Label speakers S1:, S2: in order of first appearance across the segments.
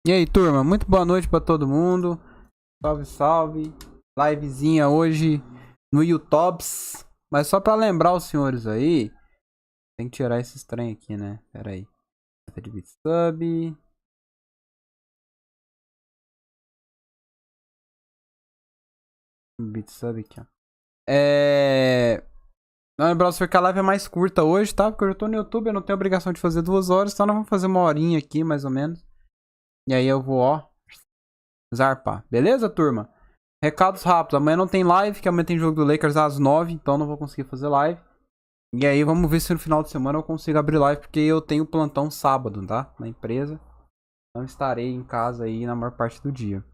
S1: E aí, turma, muito boa noite pra todo mundo. Salve, salve. Livezinha hoje no YouTube. Mas só pra lembrar os senhores aí, tem que tirar esse trem aqui, né? Pera aí. Meta de sub. Sub aqui, ó. Não lembrar se que a live é mais curta hoje, tá? Porque eu tô no YouTube, eu não tenho obrigação de fazer 2 horas, então nós vamos fazer 1 horinha aqui, mais ou menos. E aí eu vou, ó, zarpar. Beleza, turma? Recados rápidos. Amanhã não tem live, que amanhã tem jogo do Lakers às 9, então não vou conseguir fazer live. E aí vamos ver se no final de semana eu consigo abrir live, porque eu tenho plantão sábado, tá? Na empresa. Não estarei em casa aí na maior parte do dia.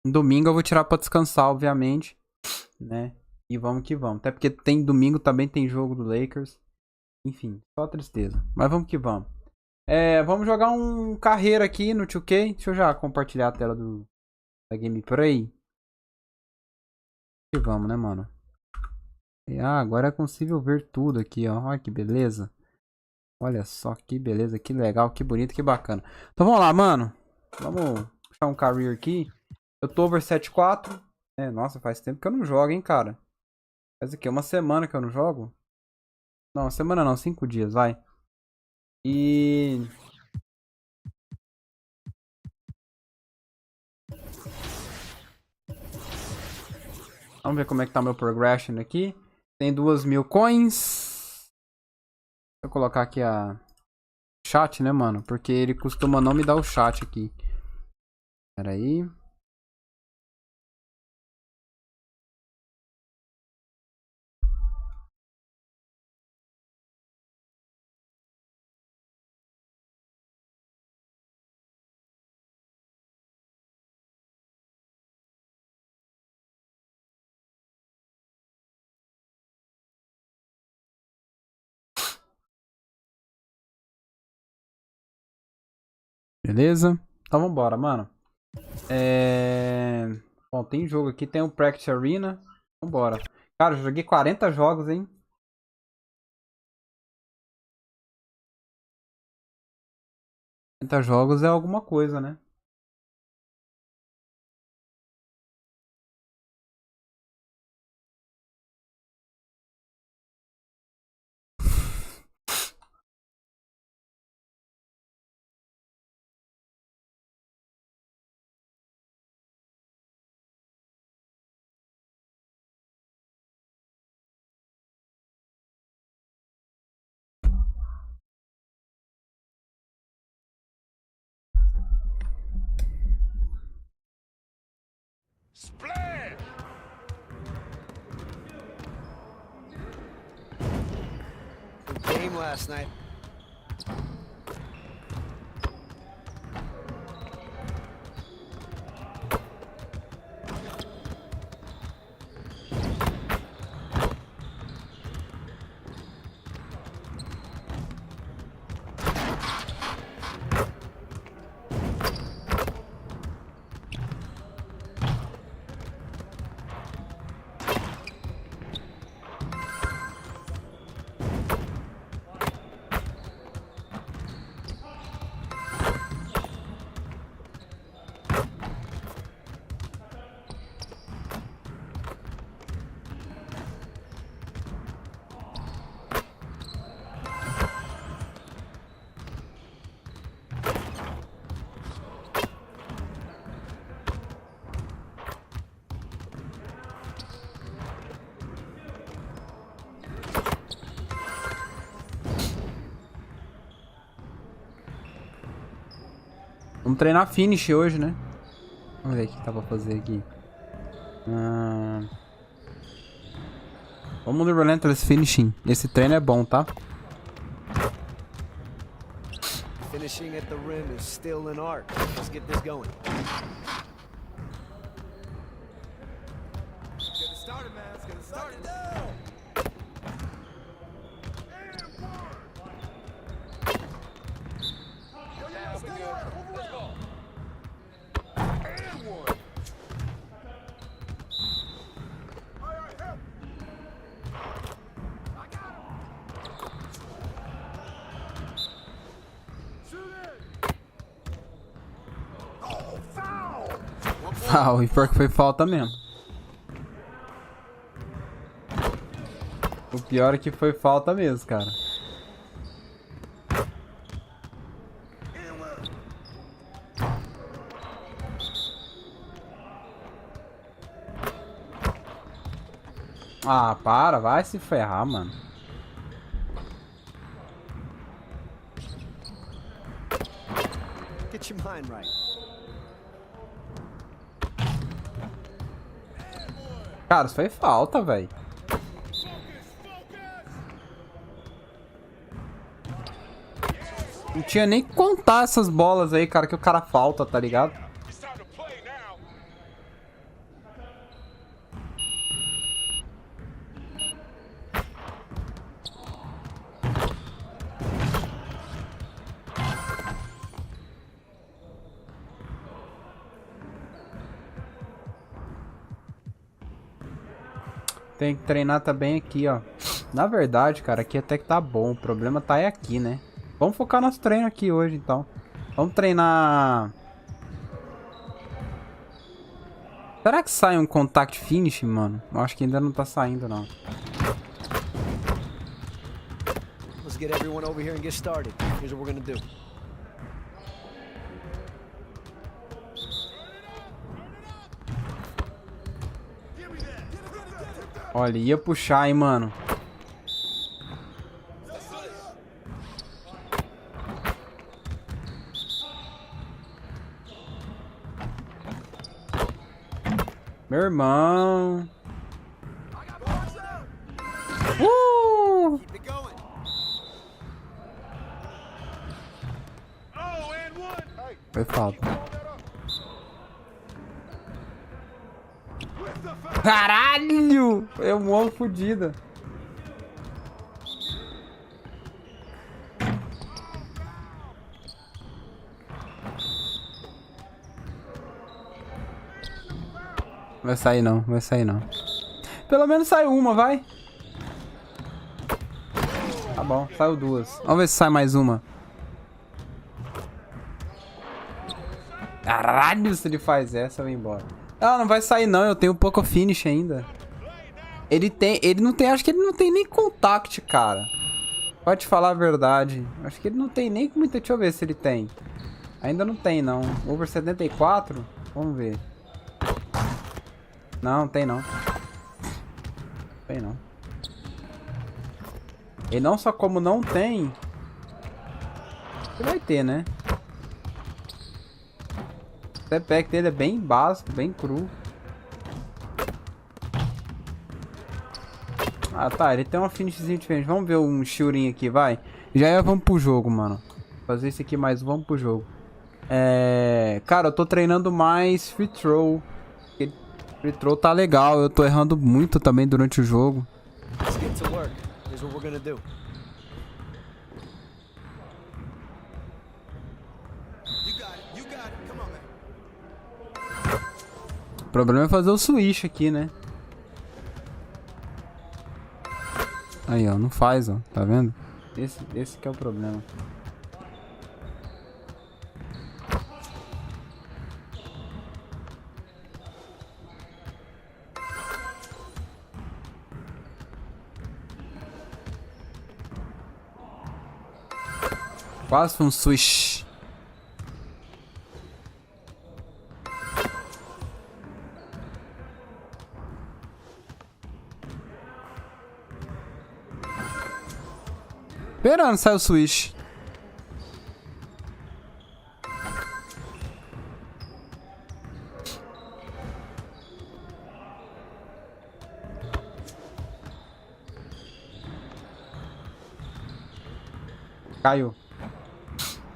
S1: Domingo eu vou tirar pra descansar, obviamente, né? E vamos que vamos. Até porque tem domingo também tem jogo do Lakers. Enfim, só tristeza. Mas vamos que vamos. Vamos jogar um carreira aqui no 2K. Deixa eu já compartilhar a tela da gameplay. E vamos, né, mano? Agora é possível ver tudo aqui, ó. Olha que beleza. Olha só que beleza, que legal, que bonito, que bacana. Então vamos lá, mano. Vamos puxar um career aqui. Eu tô over 7-4. Nossa, faz tempo que eu não jogo, hein, cara. Faz o quê? 1 semana que eu não jogo? Não, 1 semana não, 5 dias, vai. E... Vamos ver como é que tá meu progression aqui. Tem 2.000 coins. Vou colocar aqui a... chat, né, mano? Porque ele costuma não me dar o chat aqui. Pera aí. Beleza? Então vambora, mano. Bom, tem jogo aqui, tem o Practice Arena. Vambora. Cara, eu joguei 40 jogos, hein? 40 jogos é alguma coisa, né?
S2: Splash! Good game last night.
S1: Vamos treinar finish hoje, né? Vamos ver o que dá pra fazer aqui. Vamos no Relentless Finishing. Esse treino é bom, tá?
S2: Finishing at the rim is still an art. Let's get this going. Let's get it started, man. Let's get it started.
S1: Ah, o pior que foi falta mesmo. O pior é que foi falta mesmo, cara. Ah, para, vai se ferrar, mano.
S2: Get your mind right.
S1: Cara, isso foi falta, velho. Não tinha nem que contar essas bolas aí, cara, que o cara falta, tá ligado? Tem que treinar também aqui, ó. Na verdade, cara, aqui até que tá bom. O problema tá aí aqui, né? Vamos focar nosso treino aqui hoje, então. Vamos treinar... Será que sai um contact finish, mano? Eu acho que ainda não tá saindo, não.
S2: Let's get everyone over here and get started. Here's what we're gonna do.
S1: Olha, ia puxar, hein, mano. Meu irmão. Foi falta. Caralho! É um mão fodida. Vai sair não, vai sair não. Pelo menos saiu uma, vai. Tá bom, saiu duas. Vamos ver se sai mais uma. Caralho, se ele faz essa, eu vou embora. Ah, não vai sair não, eu tenho pouco finish ainda. Ele não tem, acho que ele não tem nem contact, cara. Pode falar a verdade. Acho que ele não tem nem muita, deixa eu ver se ele tem. Ainda não tem não. Over 74? Vamos ver. Não, tem não. Tem não. E não só como não tem, você vai ter, né? O step back dele é bem básico, bem cru. Ah, tá, ele tem uma finishzinha diferente. Vamos ver um shooting aqui, vai. Já vamos pro jogo, mano. Fazer isso aqui mais, vamos pro jogo. Cara, eu tô treinando mais free throw. Free throw tá legal, eu tô errando muito também durante o jogo.
S2: Let's get to work. Here's what we're gonna do.
S1: O problema é fazer o switch aqui, né? Aí, ó, não faz, ó, tá vendo? Esse que é o problema. Quase foi um switch. Esperando, sai o switch. Caiu.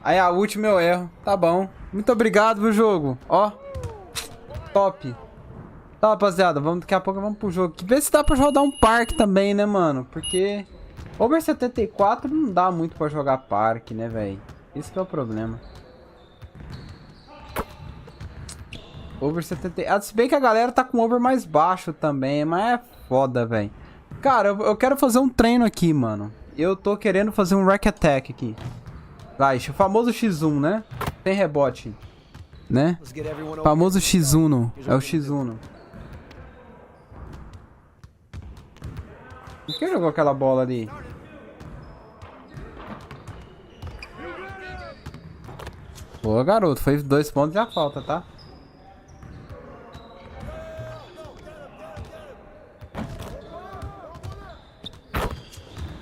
S1: Aí a última eu erro. Tá bom. Muito obrigado, viu, jogo. Ó. Top. Tá, rapaziada. Daqui a pouco vamos pro jogo. Vê se dá pra rodar um parque também, né, mano? Porque... Over 74 não dá muito pra jogar parque, né, velho? Esse que é o problema. Over 70... Se bem que a galera tá com over mais baixo também, mas é foda, velho. Cara, eu quero fazer um treino aqui, mano. Eu tô querendo fazer um rack attack aqui. Vai, o famoso X1, né? Sem rebote. Né?
S2: Let's get everyone over
S1: Famoso
S2: here.
S1: X1.
S2: Here's
S1: É o
S2: what we do.
S1: X1. Por que jogou aquela bola ali? Boa, garoto. Foi 2 pontos e a falta, tá?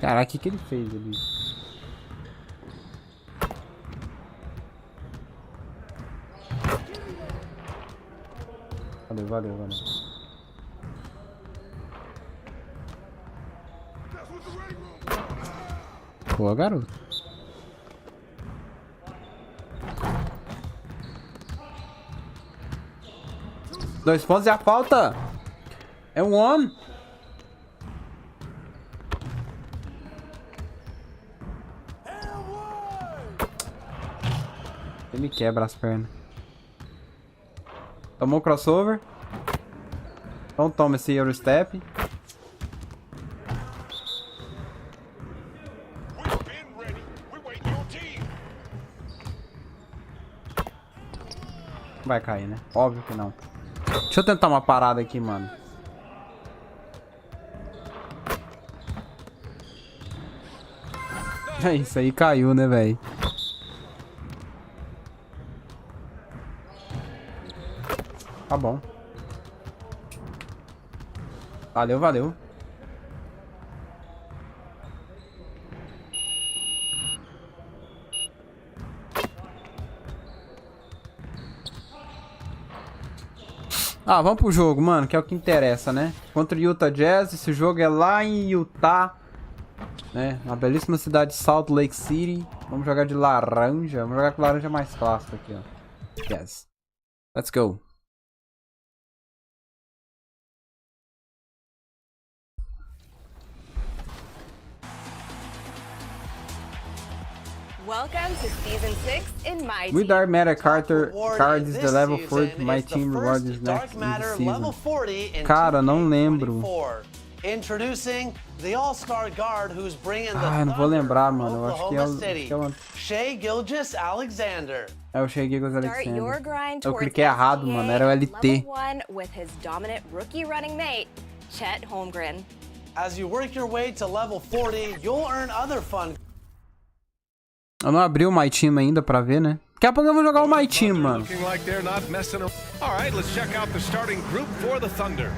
S1: Caraca, o que ele fez ali? Valeu, valeu, valeu. Boa, garoto. Dois pontos e a falta. É um one. Ele quebra as pernas. Tomou o crossover. Então toma esse Eurostep. Vai cair, né? Óbvio que não. Deixa eu tentar uma parada aqui, mano. É isso aí, caiu, né, velho? Tá bom. Valeu, valeu. Ah, vamos pro jogo, mano, que é o que interessa, né? Contra o Utah Jazz, esse jogo é lá em Utah, né? Na belíssima cidade de Salt Lake City. Vamos jogar de laranja. Vamos jogar com laranja mais clássico aqui, ó. Yes. Let's go.
S3: Welcome to season 6 in my team.
S1: With our Meta Carter
S4: Award
S1: cards,
S4: this
S1: the level
S4: season
S1: 40 my
S4: is the
S1: team reward
S4: first
S1: is next
S4: Dark
S1: in
S4: Matter
S1: the season.
S4: level 40 in
S1: Cara, não
S4: 2K24.
S1: lembro.
S4: Introducing the All-Star guard who's bringing the
S1: Ah, não vou
S4: Thunder
S1: lembrar,
S4: from
S1: mano. Eu acho que é
S4: Oklahoma
S1: o...
S4: City.
S1: que é o...
S4: Shai Gilgeous-Alexander.
S1: É o Shai
S3: Start your
S1: Alexander.
S3: grind
S1: Eu
S3: towards
S1: cliquei errado,
S3: SGA
S1: mano. Era o LT.
S3: level 1 with his dominant rookie running mate, Chet Holmgren.
S4: As you work your way to level 40, you'll earn other fun.
S1: Eu não abri o My Team ainda pra ver, né? Daqui a pouco eu vou jogar o My Team, mano.
S5: Looking like they're not messing around. All right, let's check out the starting group for the Thunder.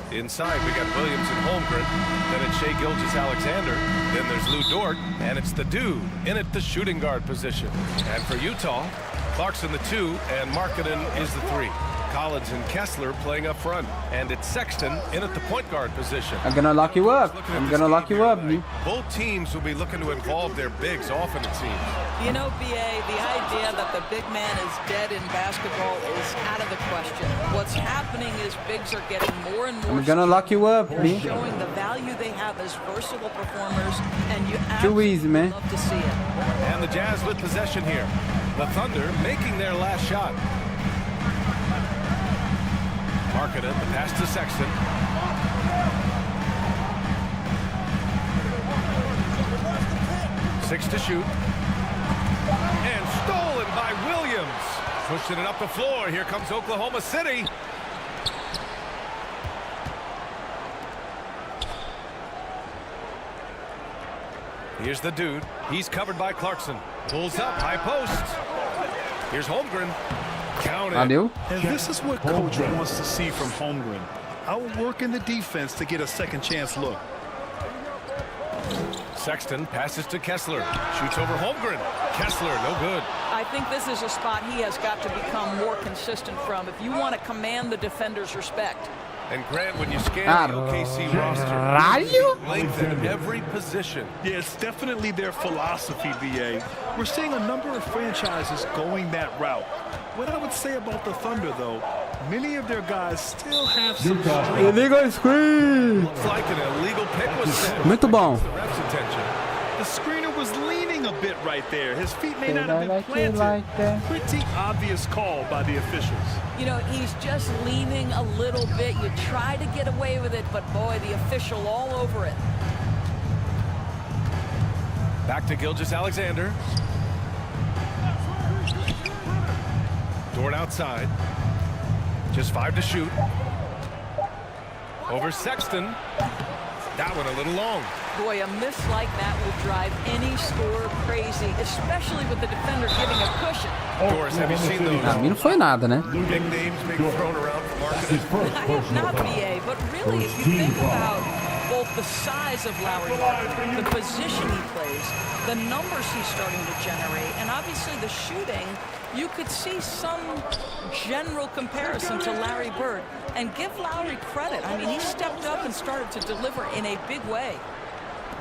S5: Inside, we got Williams and Holmgren. Then it's Shai Gilgeous-Alexander. Then there's Lou Dort, and it's the dude in at the shooting guard position. And for Utah, Clarkson the 2, and Markkanen is the 3. Collins and Kessler playing up front, and it's Sexton in at the point guard position.
S1: I'm gonna lock you up. I'm gonna lock you up, dude.
S5: Both teams will be looking to involve their bigs often, it seems.
S6: You know, BA, the idea that the big man is dead in basketball is out of the question. What's happening is bigs are getting more and more
S1: I'm gonna lock you up,
S6: They're
S1: B.
S6: showing the value they have as versatile performers, and you
S1: Too easy,
S6: absolutely
S1: man.
S6: love to see it.
S5: And the Jazz with possession here. The Thunder making their last shot. Markkanen, the pass to Sexton. Six to shoot. And stolen by Williams. Pushing it up the floor. Here comes Oklahoma City. Here's the dude. He's covered by Clarkson. Pulls up, high post. Here's Holmgren. Counted.
S1: Valeu.
S7: And this is what coach wants to see from Holmgren. Outworking the defense to get a second chance look.
S5: Sexton passes to Kessler. Shoots over Holmgren. Kessler, no good.
S6: I think this is a spot he has got to become more consistent from if you want to command the defender's respect.
S5: And Grant, when you scan the OKC
S1: Caralho!
S5: roster, length at every position.
S7: Yeah, it's definitely their philosophy, VA. We're seeing a number of franchises going that route. What I would say about the Thunder, though, many of their guys still have some strength.
S1: Illegal screen!
S5: Looks like an illegal pick was set.
S1: Muito bom.
S5: The ref's attention.
S7: The screener was leaning a bit right there. His feet may not have been
S1: Like it
S7: planted.
S1: like that.
S7: Pretty obvious call by the officials.
S6: You know, he's just leaning a little bit. You try to get away with it, but boy, the official all over it.
S5: Back to Gilgeous-Alexander. Dort outside. Just 5 to shoot. Over Sexton. That one a little long.
S6: Boy, a miss like that will drive any scorer crazy, especially with the defender giving a cushion.
S5: Doris, have you seen those?
S1: A mim não foi nada, né?
S5: Big names being thrown around for marketing.
S6: I have not, BA, but really, if you think about both the size of Lowry, the position he plays, the numbers he's starting to generate, and obviously the shooting, you could see some general comparison to Larry Bird. And give Lowry credit. I mean, he stepped up and started to deliver in a big way.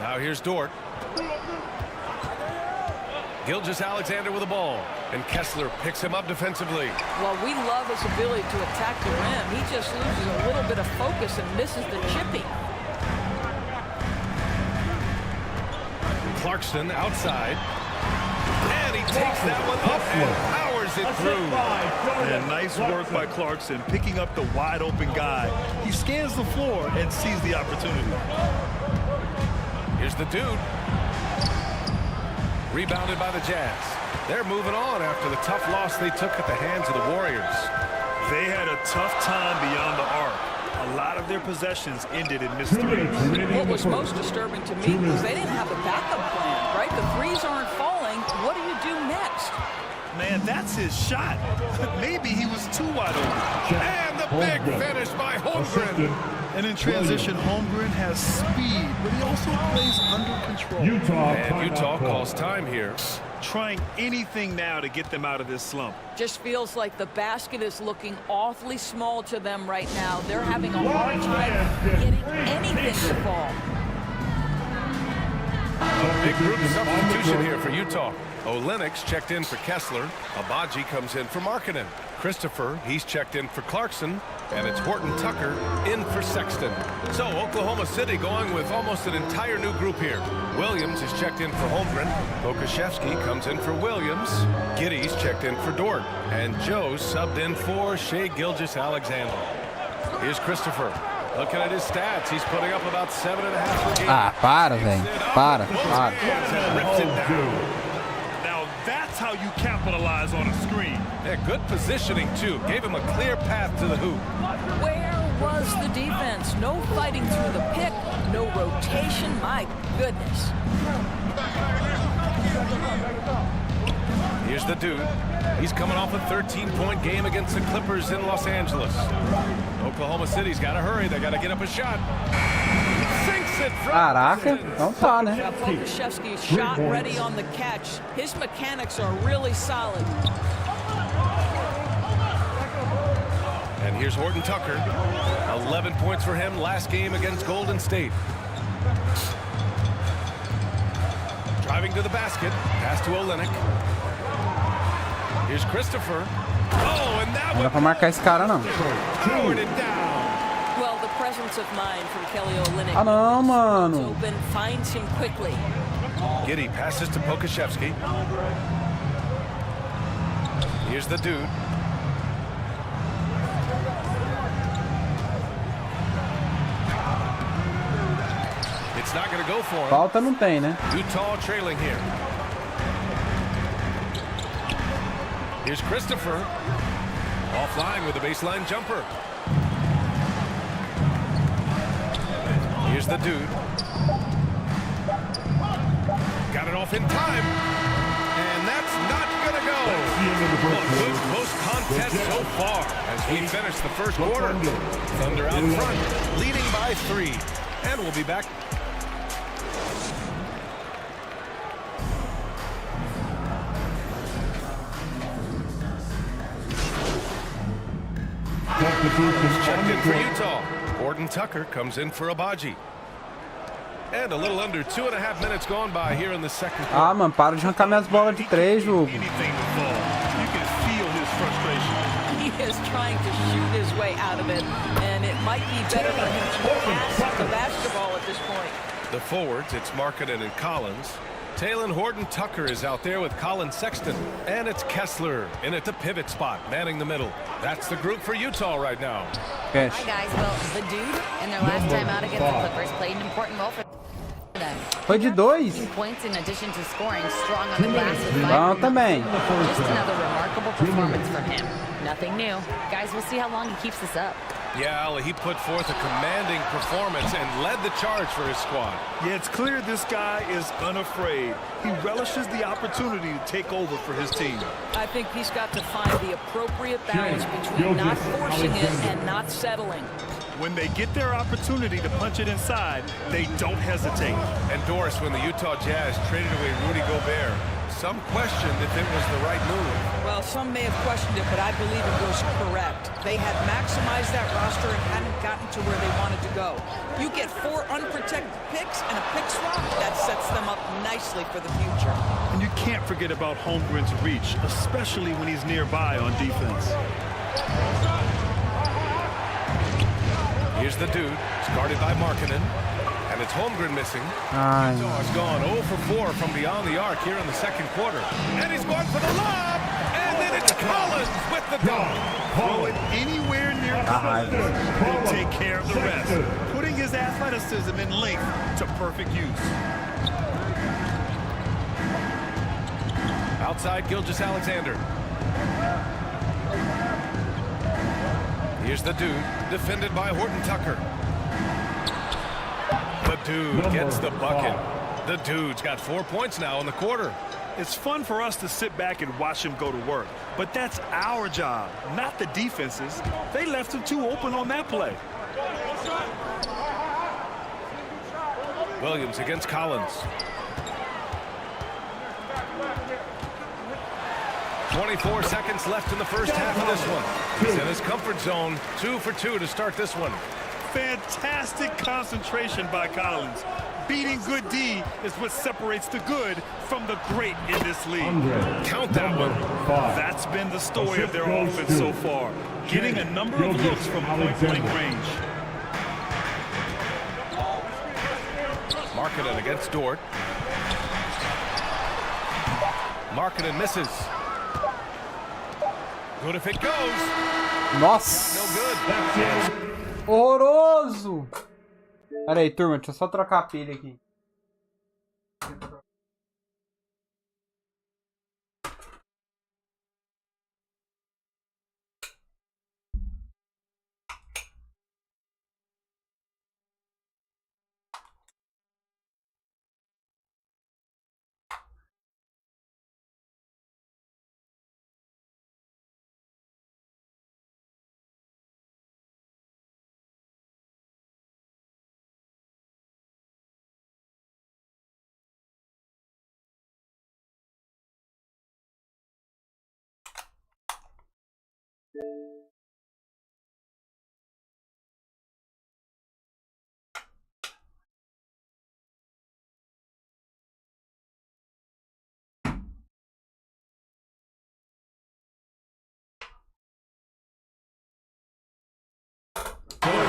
S5: Now here's Dort. Gilgeous-Alexander with the ball. And Kessler picks him up defensively.
S6: Well, we love his ability to attack the rim. He just loses a little bit of focus and misses the chipping.
S5: Clarkson outside. And he takes that one up and powers it through.
S7: And nice work by Clarkson, picking up the wide open guy. He scans the floor and sees the opportunity.
S5: Here's the dude. Rebounded by the Jazz. They're moving on after the tough loss they took at the hands of the Warriors.
S7: They had a tough time beyond the arc. A lot of their possessions ended in missed threes.
S6: What was most disturbing to me was they didn't have a backup plan, right? The threes aren't falling. What do you do next?
S7: Man, that's his shot. Maybe he was too wide open.
S5: And the big finish by Holmgren.
S7: And in transition, Holmgren has speed, but he also plays under control.
S5: And Utah calls time here.
S7: Trying anything now to get them out of this slump.
S6: Just feels like the basket is looking awfully small to them right now. They're having a hard time getting anything to fall.
S5: A big group substitution here for Utah. Olenek checked in for Kessler. Abaji comes in for Markkanen. Christopher, he's checked in for Clarkson. And it's Horton Tucker in for Sexton. So Oklahoma City going with almost an entire new group here. Williams is checked in for Holmgren. Pokashevsky comes in for Williams. Giddy's checked in for Dort. And Joe's subbed in for Shai Gilgeous-Alexander. Here's Christopher. Looking at his stats, he's putting up about 7.5 per game.
S1: Ah, para, velho. Para.
S5: Rips it down.
S7: That's how you capitalize on a screen.
S5: Yeah, good positioning, too. Gave him a clear path to the hoop.
S6: Where was the defense? No fighting through the pick, no rotation. My goodness.
S5: Here's the dude. He's coming off a 13-point game against the Clippers in Los Angeles. Oklahoma City's got to hurry. They got to get up a shot. Sinks it from
S1: Caraca, então tá, né?
S6: Pokashevsky shot ready on the catch. His mechanics are really solid.
S5: And here's Horton Tucker. 11 points for him last game against Golden State. Driving to the basket. Pass to Olenek. Here's Christopher. Oh, and that
S1: Não dá pra marcar esse cara, não.
S5: powered it down.
S6: Well, the presence of mind from Kelly Olynyk.
S1: Ah, não, mano.
S6: Open finds him quickly.
S5: Giddy passes to Pokashevsky. Here's the dude. It's not going to go for him.
S1: Falta não tem, né?
S5: Utah trailing here. Here's Christopher. Offline with a baseline jumper. Here's the dude. Got it off in time. And that's not going to go. Well, good post-contest so far as we finish the first quarter. Thunder out front, leading by 3. And we'll be back. Checked in for Utah. Horton Tucker comes in for Abaji. And a little under 2.5 minutes gone by here in the second quarter.
S1: Ah, mano, para de arrancar minhas bolas de 3, jogo.
S7: Anything to fall. You can feel his frustration.
S6: He is trying to shoot his way out of it, and it might be better for him to pass the basketball at this point.
S5: The forwards, it's Markkanen and Collins. Talon Horton Tucker is out there with Colin Sexton. And it's Kessler in at the pivot spot, manning the middle. That's the group for Utah right now.
S1: Cash.
S8: Hi guys, well, the dude in their last time out against the Clippers played an important role for them.
S1: Foi de 2.
S8: Points in addition to scoring strong on the glass with 5.
S1: Bom também.
S8: Just another remarkable performance from him. Nothing new. Guys, we'll see how long he keeps this up.
S5: Yeah, he put forth a commanding performance and led the charge for his squad.
S7: Yeah, it's clear this guy is unafraid. He relishes the opportunity to take over for his team.
S6: I think he's got to find the appropriate balance between not forcing it and not settling.
S7: When they get their opportunity to punch it inside, they don't hesitate.
S5: And Doris, when the Utah Jazz traded away Rudy Gobert, some questioned if it was the right move.
S6: Well, some may have questioned it, but I believe it was correct. They had maximized that roster and hadn't gotten to where they wanted to go. You get 4 unprotected picks and a pick swap, that sets them up nicely for the future.
S7: And you can't forget about Holmgren's reach, especially when he's nearby on defense.
S5: Here's the dude, it's guarded by Markkanen, and it's Holmgren missing. Utah's gone 0 for 4 from beyond the arc here in the second quarter. And he's going for the lob, and then it's Collins with the dunk.
S7: Throw it anywhere near Collins. He'll take care of the rest, putting his athleticism and length to perfect use.
S5: Outside Gilgeous-Alexander. Here's the dude, defended by Horton Tucker. The dude gets the bucket. The dude's got 4 points now in the quarter.
S7: It's fun for us to sit back and watch him go to work, but that's our job, not the defense's. They left him too open on that play.
S5: Williams against Collins. 24 seconds left in the first half of this one. He's in his comfort zone, 2 for 2 to start this one.
S7: Fantastic concentration by Collins. Beating good D is what separates the good from the great in this league.
S5: Count that one.
S7: That's been the story of their offense so far. Getting a number of looks from point-blank range.
S5: Markkanen against Dort. Markkanen misses. Good if it goes.
S1: Nossa!
S5: No good.
S1: Horroroso! Pera aí, turma, deixa eu só trocar a pilha aqui.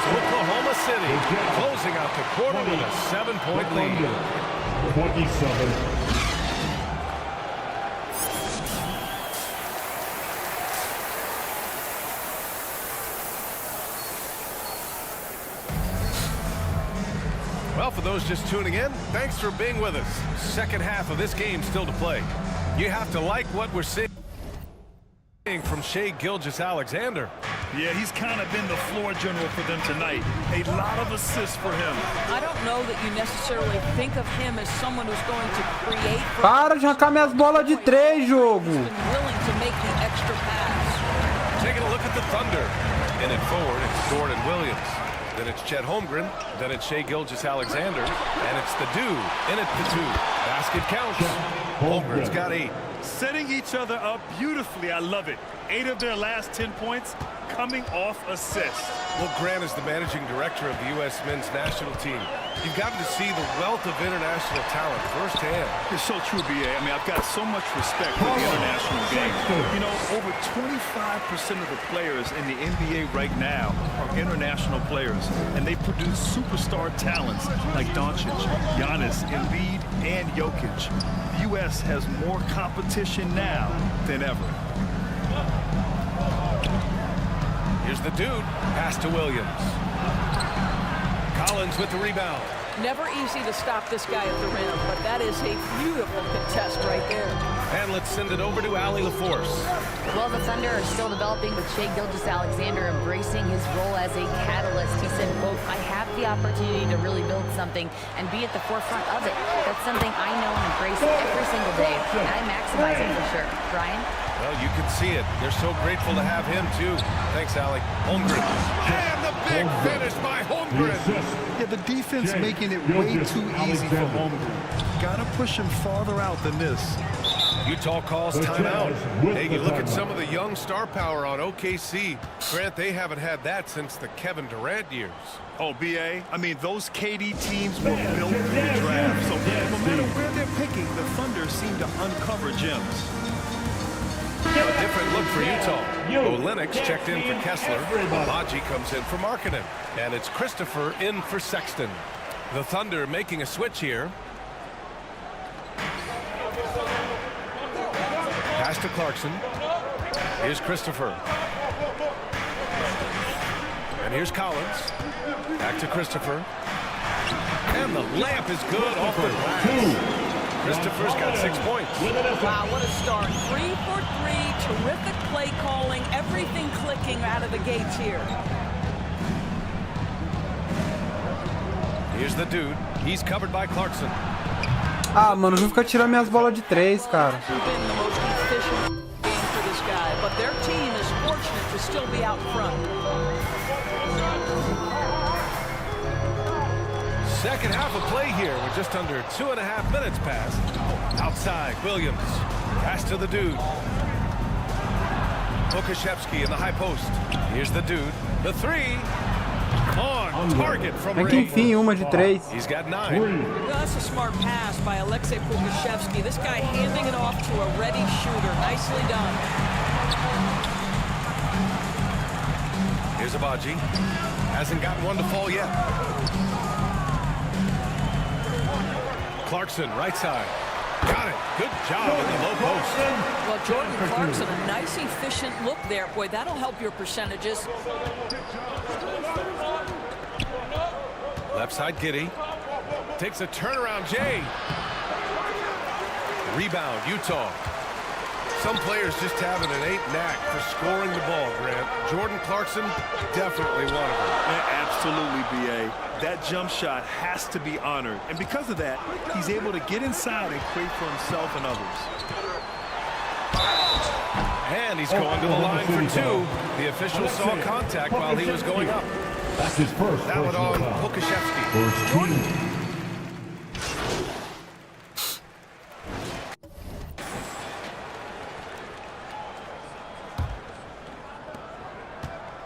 S5: Oklahoma City closing out the quarter with a 7-point lead.
S9: 27.
S5: Well, for those just tuning in, thanks for being with us. Second half of this game still to play. You have to like what we're seeing from Shai Gilgeous-Alexander.
S7: Yeah, he's kind of been the floor general for them tonight. A lot of assists for him.
S6: I don't know that you necessarily think of him as someone who's going to create.
S1: Para de arrancar minhas bolas de 3, jogo.
S6: Willing to make the extra pass.
S5: Taking a look at the Thunder. In it forward, it's Dort and Williams. Then it's Chet Holmgren. Then it's Shai Gilgeous-Alexander. And it's the dude. In it for 2. Basket counts. Holmgren's got 8.
S7: Setting each other up beautifully. I love it. 8 of their last 10 points coming off assists.
S5: Well, Grant is the managing director of the U.S. men's national team. You've gotten to see the wealth of international talent firsthand.
S7: It's so true, B.A. I mean, I've got so much respect for the international game. You know, over 25% of the players in the NBA right now are international players, and they produce superstar talents like Doncic, Giannis, Embiid, and Jokic. The U.S. has more competition now than ever.
S5: Here's the dude. Pass to Williams. Collins with the rebound.
S6: Never easy to stop this guy at the rim, but that is a beautiful contest right there.
S5: And let's send it over to Ali LaForce.
S8: Well, the Thunder are still developing with Shai Gilgeous-Alexander embracing his role as a catalyst. He said, quote, I have the opportunity to really build something and be at the forefront of it. That's something I know and embrace every single day, and I maximize it for sure. Brian?
S5: Well, you can see it. They're so grateful to have him, too. Thanks, Ali. Holmgren. And the big finish by Holmgren.
S7: Yeah, the defense making it way too easy for Holmgren. Gotta push him farther out than this.
S5: Utah calls timeout. Hey, you look at some of the young star power on OKC. Grant, they haven't had that since the Kevin Durant years.
S7: Oh, BA, I mean, those KD teams were built through the draft. So no matter where they're picking, the Thunder seem to uncover gems.
S5: A different look for Utah. Olenek checked in for Kessler. Baji comes in for Markkanen. And it's Christopher in for Sexton. The Thunder making a switch here. Pass to Clarkson. Here's Christopher. And here's Collins. Back to Christopher. And the layup is good off the glass. Christopher's got 6 points.
S6: Wow, what a start. 3 for 3, terrific play calling, everything clicking out of the gates here.
S5: Here's the dude. He's covered by Clarkson.
S1: Ah, mano, não fica tirando minhas bolas de 3, cara.
S6: Been the most efficient game for this guy, but their team is fortunate to still be out front.
S5: Second half of play here with just under 2.5 minutes passed. Outside, Williams. Pass to the dude. Pokashevsky in the high post. Here's the dude. The three. On target from
S1: É que enfim, uma de 3.
S5: He's got 9.
S6: Well, that's a smart pass by Alexei Pokashevsky. This guy handing it off to a ready shooter. Nicely done.
S5: Here's Abaji. Hasn't gotten one to fall yet. Clarkson, right side. Got it. Good job in the low post.
S6: Well, Jordan Clarkson, a nice, efficient look there. Boy, that'll help your percentages.
S5: Left side, Giddey. Takes a turnaround, Jay. Rebound, Utah. Some players just have an innate knack for scoring the ball, Grant. Jordan Clarkson, definitely one of them.
S7: Yeah, absolutely, BA. That jump shot has to be honored. And because of that, he's able to get inside and create for himself and others.
S5: And he's going to the line for 2. The official saw contact while he was going up.
S9: That's his first.
S5: That one on Pokashevsky.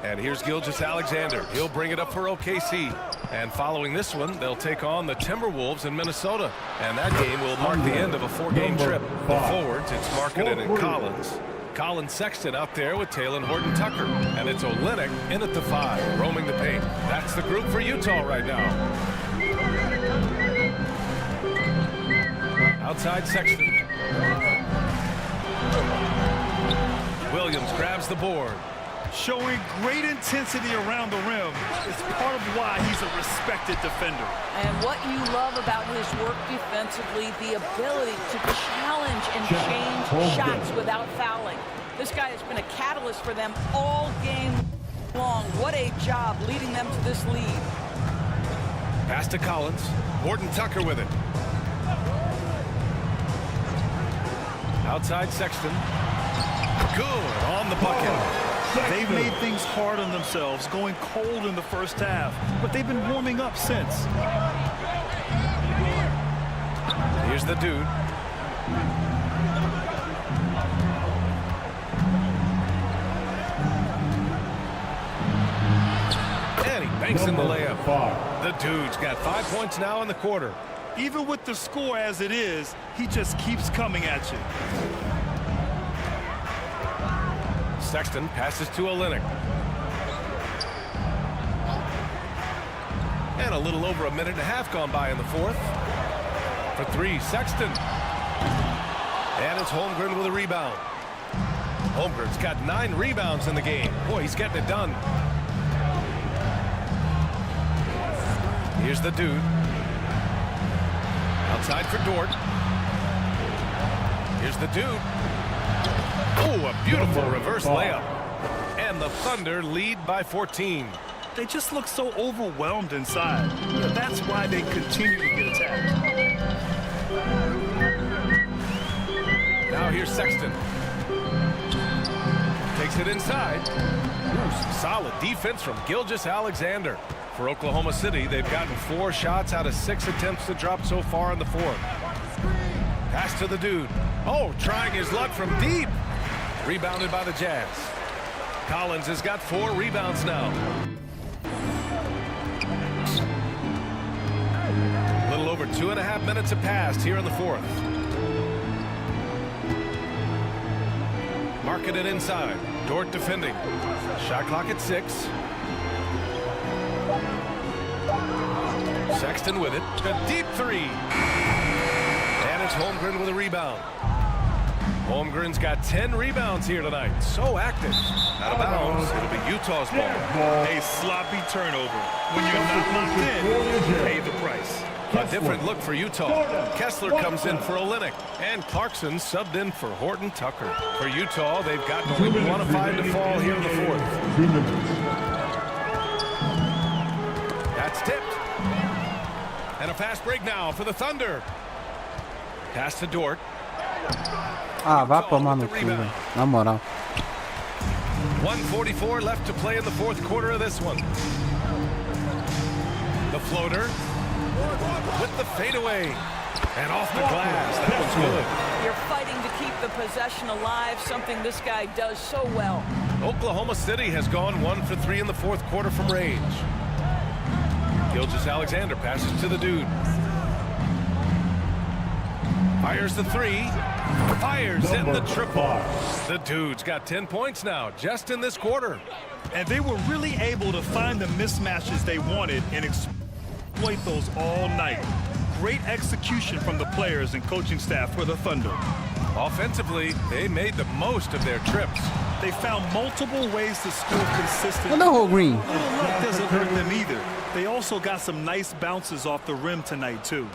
S5: And here's Gilgeous-Alexander. He'll bring it up for OKC. And following this one, they'll take on the Timberwolves in Minnesota. And that game will mark the end of a 4-game trip. The forwards, it's Markkanen and Collins. Colin Sexton out there with Talen Horton-Tucker. And it's Olenek in at the 5, roaming the paint. That's the group for Utah right now. Outside Sexton. Williams grabs the board.
S7: Showing great intensity around the rim is part of why he's a respected defender.
S6: And what you love about his work defensively, the ability to challenge and change shots without fouling. This guy has been a catalyst for them all game long. What a job leading them to this lead.
S5: Pass to Collins. Horton-Tucker with it. Outside Sexton. Good on the bucket.
S7: They've made things hard on themselves, going cold in the first half, but they've been warming up since.
S5: Here's the dude. And he banks in the layup. The dude's got 5 points now in the quarter.
S7: Even with the score as it is, he just keeps coming at you.
S5: Sexton passes to Olenek. And a little over a minute and a half gone by in the fourth. For 3, Sexton. And it's Holmgren with a rebound. Holmgren's got 9 rebounds in the game. Boy, he's getting it done. Here's the dude. Outside for Dort. Here's the dude. Oh, a beautiful reverse layup. And the Thunder lead by 14.
S7: They just look so overwhelmed inside. That's why they continue to get attacked.
S5: Now here's Sexton. Takes it inside. Ooh, some solid defense from Gilgeous-Alexander. For Oklahoma City, they've gotten 4 shots out of 6 attempts to drop so far in the 4th. Pass to the dude. Oh, trying his luck from deep. Rebounded by the Jazz. Collins has got 4 rebounds now. A little over 2.5 minutes have passed here in the 4th. Marking it inside. Dort defending. Shot clock at 6. Sexton with it. A deep 3. And it's Holmgren with a rebound. Holmgren's got 10 rebounds here tonight. So active. Out of bounds. It'll be Utah's ball.
S7: A sloppy turnover. When you're not locked in, you pay the price.
S5: A different look for Utah. Kessler comes in for Olynyk. And Clarkson subbed in for Horton Tucker. For Utah, they've got only 1 of 5 to fall here in the 4th. That's tipped. And a fast break now for the Thunder. Pass to Dort.
S1: Ah, vá tomar no cu, velho. Na moral.
S5: 1:44 left to play in the 4th quarter of this one. The floater with the fadeaway. And off the glass. That was good.
S6: You're fighting to keep the possession alive, something this guy does so well.
S5: Oklahoma City has gone 1 for 3 in the 4th quarter from range. Gilgeous-Alexander passes to the dude. Fires the 3. Fires in the triple. The dude's got 10 points now, just in this quarter.
S7: And they were really able to find the mismatches they wanted and exploit those all night. Great execution from the players and coaching staff for the Thunder.
S5: Offensively, they made the most of their trips.
S7: They found multiple ways to score consistently.
S1: Cadê o Green?
S7: Little luck doesn't hurt them either. They also got some nice bounces off the rim tonight, too.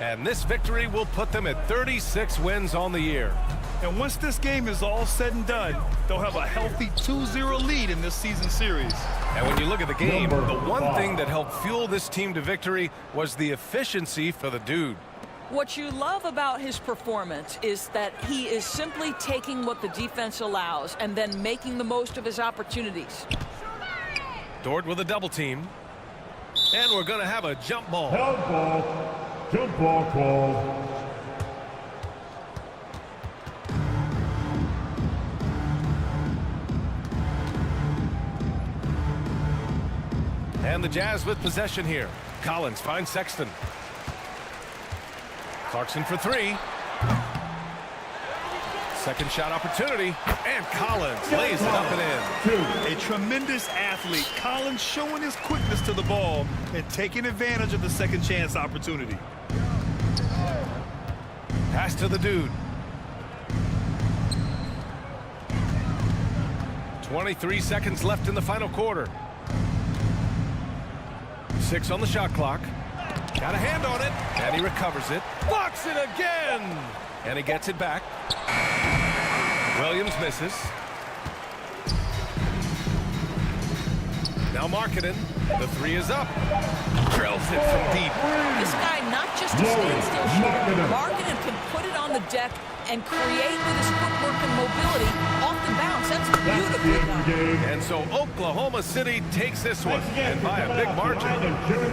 S5: And this victory will put them at 36 wins on the year.
S7: And once this game is all said and done, they'll have a healthy 2-0 lead in this season series.
S5: And when you look at the game, the one thing that helped fuel this team to victory was the efficiency for the dude.
S6: What you love about his performance is that he is simply taking what the defense allows and then making the most of his opportunities.
S5: Dort with a double team. And we're going to have a jump ball.
S9: Jump ball. Jump ball called.
S5: And the Jazz with possession here. Collins finds Sexton. Clarkson for 3. Second shot opportunity. And Collins lays it up and in.
S7: A tremendous athlete. Collins showing his quickness to the ball and taking advantage of the second chance opportunity.
S5: Pass to the dude. 23 seconds left in the final quarter. 6 on the shot clock. Got a hand on it, and he recovers it. Blocks it again! And he gets it back. Williams misses. Now Markkanen. The 3 is up. Drills it from deep.
S6: This guy not just a standstill shooter. Markkanen can put it on the deck and create with his footwork and mobility off the bounce. That's beautifully done.
S5: And so Oklahoma City takes this one, and by a big margin.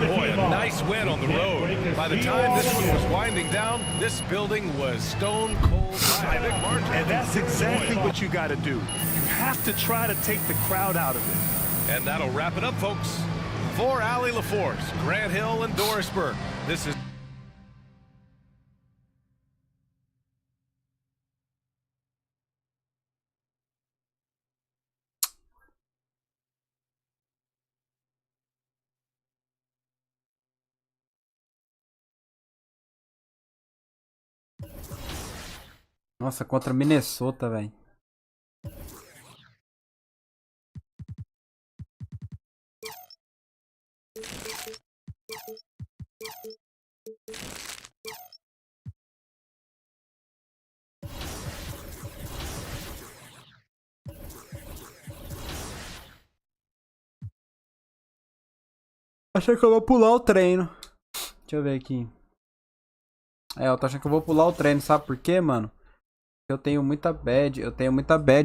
S5: Boy, a nice win on the road. By the time this one was winding down, this building was stone cold by a big margin.
S7: And that's exactly what you got to do. You have to try to take the crowd out of it.
S5: And that'll wrap it up, folks. For Allie LaForce, Grant Hill, and Dorisburg, this is
S1: Nossa, contra Minnesota, velho. Achei que eu vou pular o treino. Deixa eu ver aqui. É, eu tô achando que eu vou pular o treino, sabe por quê, mano? Eu tenho muita bad,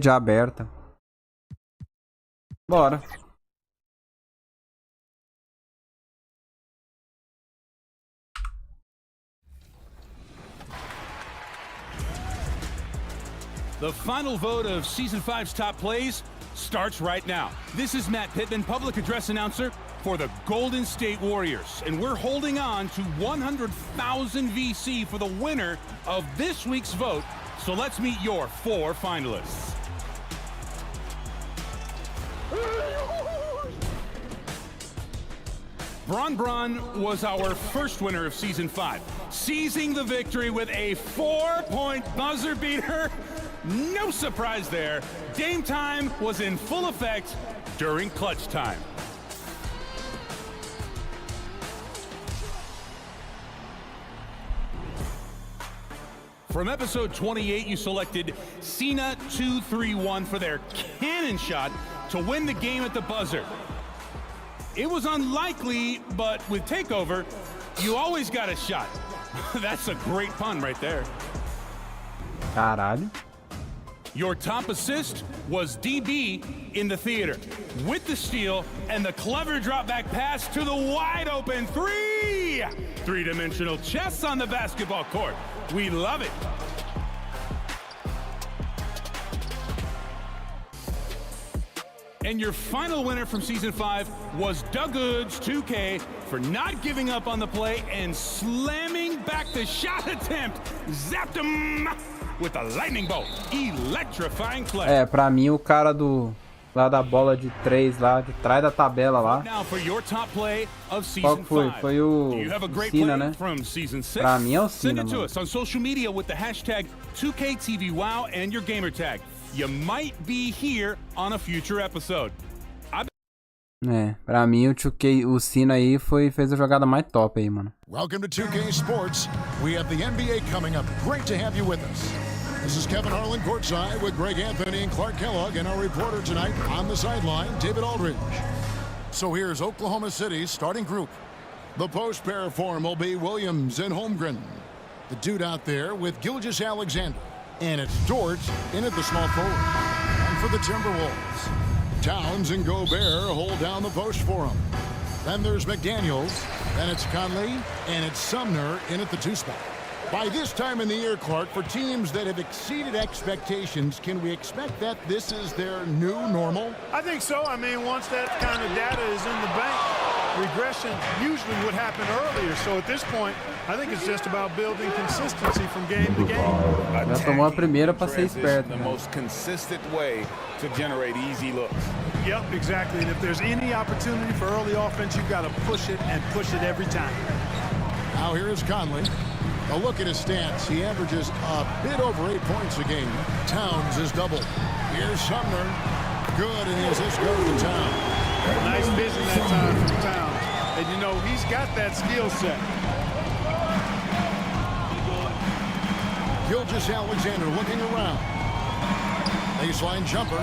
S1: já aberta. Bora.
S10: The final vote of Season 5's top plays starts right now. This is Matt Pittman, public address announcer for the Golden State Warriors. And we're holding on to 100,000 VC for the winner of this week's vote. So let's meet your 4 finalists. Bron was our first winner of Season 5, seizing the victory with a 4-point buzzer beater. No surprise there. Game time was in full effect during clutch time. From episode 28, you selected Cena 231 for their cannon shot to win the game at the buzzer. It was unlikely, but with TakeOver, you always got a shot. That's a great pun right there.
S1: Caralho.
S10: Your top assist was DB in the theater with the steal and the clever drop back pass to the wide open 3. 3-dimensional chess on the basketball court. We love it. And your final winner from Season 5 was Dougoods 2K for not giving up on the play and slamming back the shot attempt. Zapped him with a lightning bolt. Electrifying play.
S1: É, pra mim o cara lá da bola de 3 lá, de trás da tabela lá. Qual que foi? Foi o Cena, né? Pra mim é o Cena, mano.
S10: On social media with the hashtag 2KTVWow and your gamer tag. You might be here on a future episode.
S1: É, pra mim o Cena aí fez a jogada mais top aí, mano.
S11: Welcome to 2K Sports. We have the NBA coming up. Great to have you with us. This is Kevin Harlan courtside with Greg Anthony and Clark Kellogg, and our reporter tonight on the sideline, David Aldridge. So here's Oklahoma City's starting group. The post pair form will be Williams and Holmgren. The dude out there with Gilgeous-Alexander. And it's Dort in at the small forward. And for the Timberwolves, Towns and Gobert hold down the post for him. Then there's McDaniels, then it's Conley, and it's Sumner in at the 2 spot. By this time in the year, Clark, for teams that have exceeded expectations, can we expect that this is their new normal?
S12: I think so. I mean, once that kind of data is in the bank, regression usually would happen earlier. So at this point, I think it's just about building consistency from game to game.
S1: Já tomou a primeira pra ser esperto.
S13: The most consistent way to generate easy looks.
S12: Yep, exactly. And if there's any opportunity for early offense, you've got to push it and push it every time.
S11: Now here is Conley. A look at his stats. He averages a bit over 8 points a game. Towns is doubled. Here's Sumner. Good, and he assists go to Towns.
S12: Nice vision that time from Towns. And you know, he's got that skill set.
S11: Gilgeous-Alexander looking around. Baseline jumper.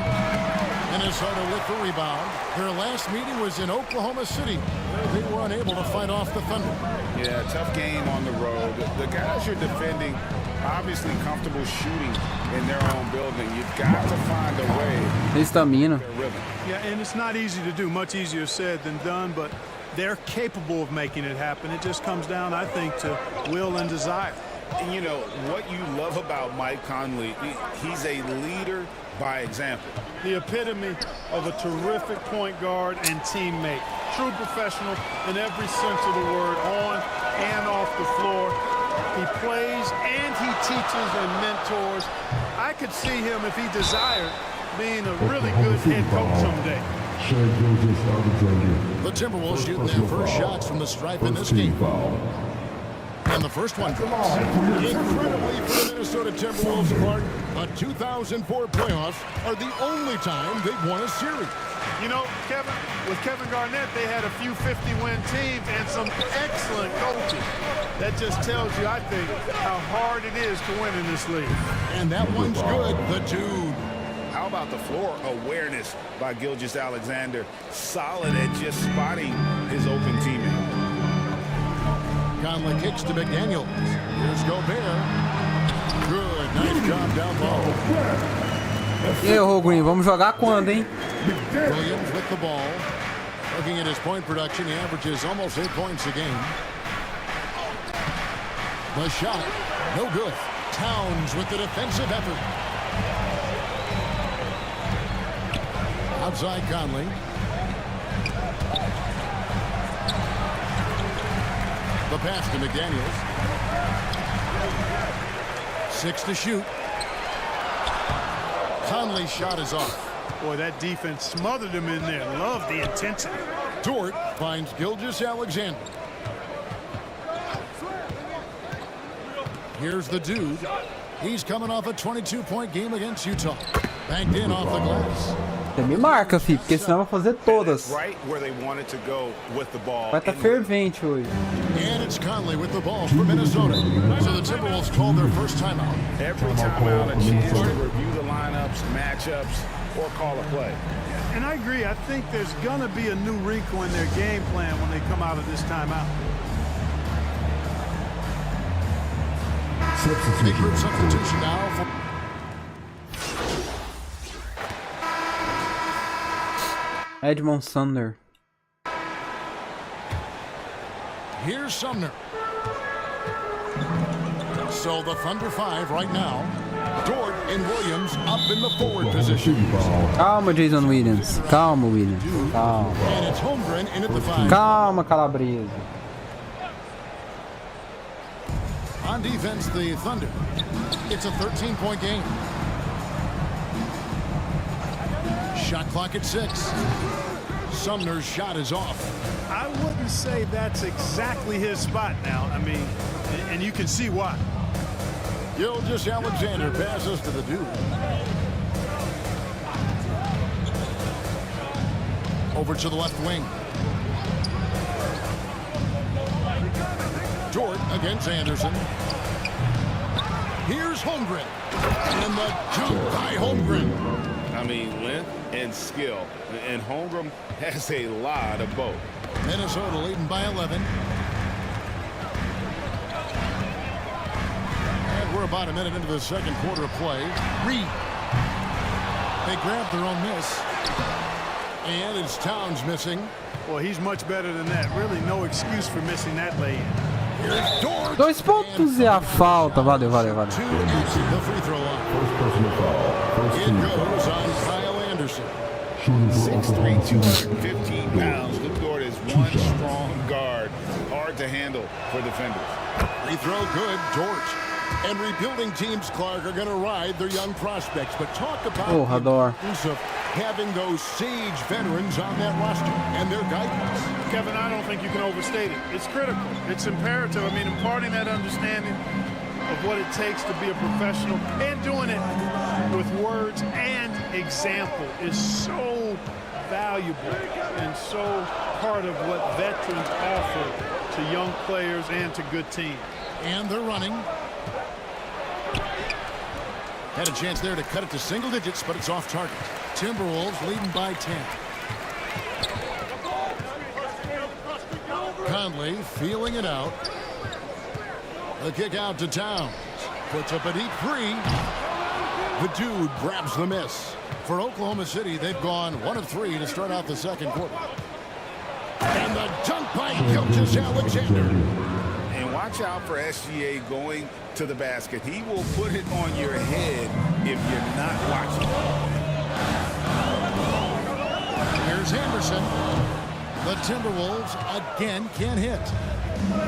S11: Minnesota with the rebound. Their last meeting was in Oklahoma City, where they were unable to fight off the Thunder.
S13: Yeah, tough game on the road. The guys you're defending, obviously comfortable shooting in their own building. You've got to find a way.
S1: Estamina.
S12: Yeah, and it's not easy to do. Much easier said than done, but they're capable of making it happen. It just comes down, I think, to will and desire.
S13: And you know, what you love about Mike Conley, he's a leader by example.
S12: The epitome of a terrific point guard and teammate. True professional in every sense of the word, on and off the floor. He plays and he teaches and mentors. I could see him, if he desired, being a really good head coach someday.
S11: The Timberwolves shooting their first shots from the stripe in this game. And the first one drops. Incredibly for the Minnesota Timberwolves, Clark, a 2004 playoffs are the only time they've won a series.
S12: You know, Kevin, with Kevin Garnett, they had a few 50-win teams and some excellent coaches. That just tells you, I think, how hard it is to win in this league.
S11: And that one's good, the dude.
S13: How about the floor awareness by Gilgeous-Alexander? Solid at just spotting his open teammate.
S11: Conley kicks to McDaniels. Here's Gobert. Good, nice job down low.
S1: E aí, Rogreen, vamos jogar quando, hein?
S11: Williams with the ball. Looking at his point production, he averages almost 8 points a game. The shot, no good. Towns with the defensive effort. Outside Conley. The pass to McDaniels. 6 to shoot. Conley's shot is off.
S12: Boy, that defense smothered him in there. Love the intensity.
S11: Dort finds Gilgeous-Alexander. Here's the dude. He's coming off a 22-point game against Utah. Banked in off the glass.
S1: Você me marca, filho, porque senão eu vou fazer todas.
S13: Right where they wanted to go with the ball.
S1: Vai estar fervente hoje.
S11: And it's Conley with the ball for Minnesota. So the Timberwolves called their first timeout.
S13: Every timeout, a chance to review the lineups, matchups, or call a play.
S12: And I agree. I think there's going to be a new wrinkle in their game plan when they come out of this timeout.
S11: Big group substitution now for
S1: Edmond Sumner.
S11: Here's Sumner. So the Thunder 5 right now. Dort and Williams up in the forward position.
S1: Calma, Jason Williams. Calma, Williams. Calma.
S11: And it's Holmgren in at the 5.
S1: Calma, Calabresa.
S11: On defense, the Thunder. It's a 13-point game. Shot clock at 6. Sumner's shot is off.
S12: I wouldn't say that's exactly his spot now. I mean, and you can see why.
S11: Gilgeous-Alexander passes to the dude. Over to the left wing. Dort against Anderson. Here's Holmgren. And the jump by Holmgren.
S13: I mean, length and skill. And Holmgren has a lot of both.
S11: Minnesota leading by 11. And we're about a minute into the second quarter of play. Reed. They grabbed their own miss. And it's Towns missing.
S12: Well, he's much better than that. Really no excuse for missing that lay-in.
S1: 2 pontos e a falta. Valeu, valeu, valeu.
S11: The free throw line. It goes on Kyle Anderson.
S13: 6'3", 215 pounds. Luke Dort is one strong guard. Hard to handle for defenders.
S11: Free throw good, Dort. And rebuilding teams, Clark, are going to ride their young prospects. But talk about the importance of having those sage veterans on that roster and their guidance.
S12: Kevin, I don't think you can overstate it. It's critical. It's imperative. I mean, imparting that understanding of what it takes to be a professional and doing it with words and example is so valuable and so part of what veterans offer to young players and to good teams.
S11: And they're running. Had a chance there to cut it to single digits, but it's off target. Timberwolves leading by 10. Conley feeling it out. The kick out to Towns. Puts up a deep 3. The dude grabs the miss. For Oklahoma City, they've gone 1 of 3 to start out the second quarter. And the dunk by Gilgeous-Alexander.
S13: And watch out for SGA going to the basket. He will put it on your head if you're not watching.
S11: Here's Anderson. The Timberwolves again can't hit.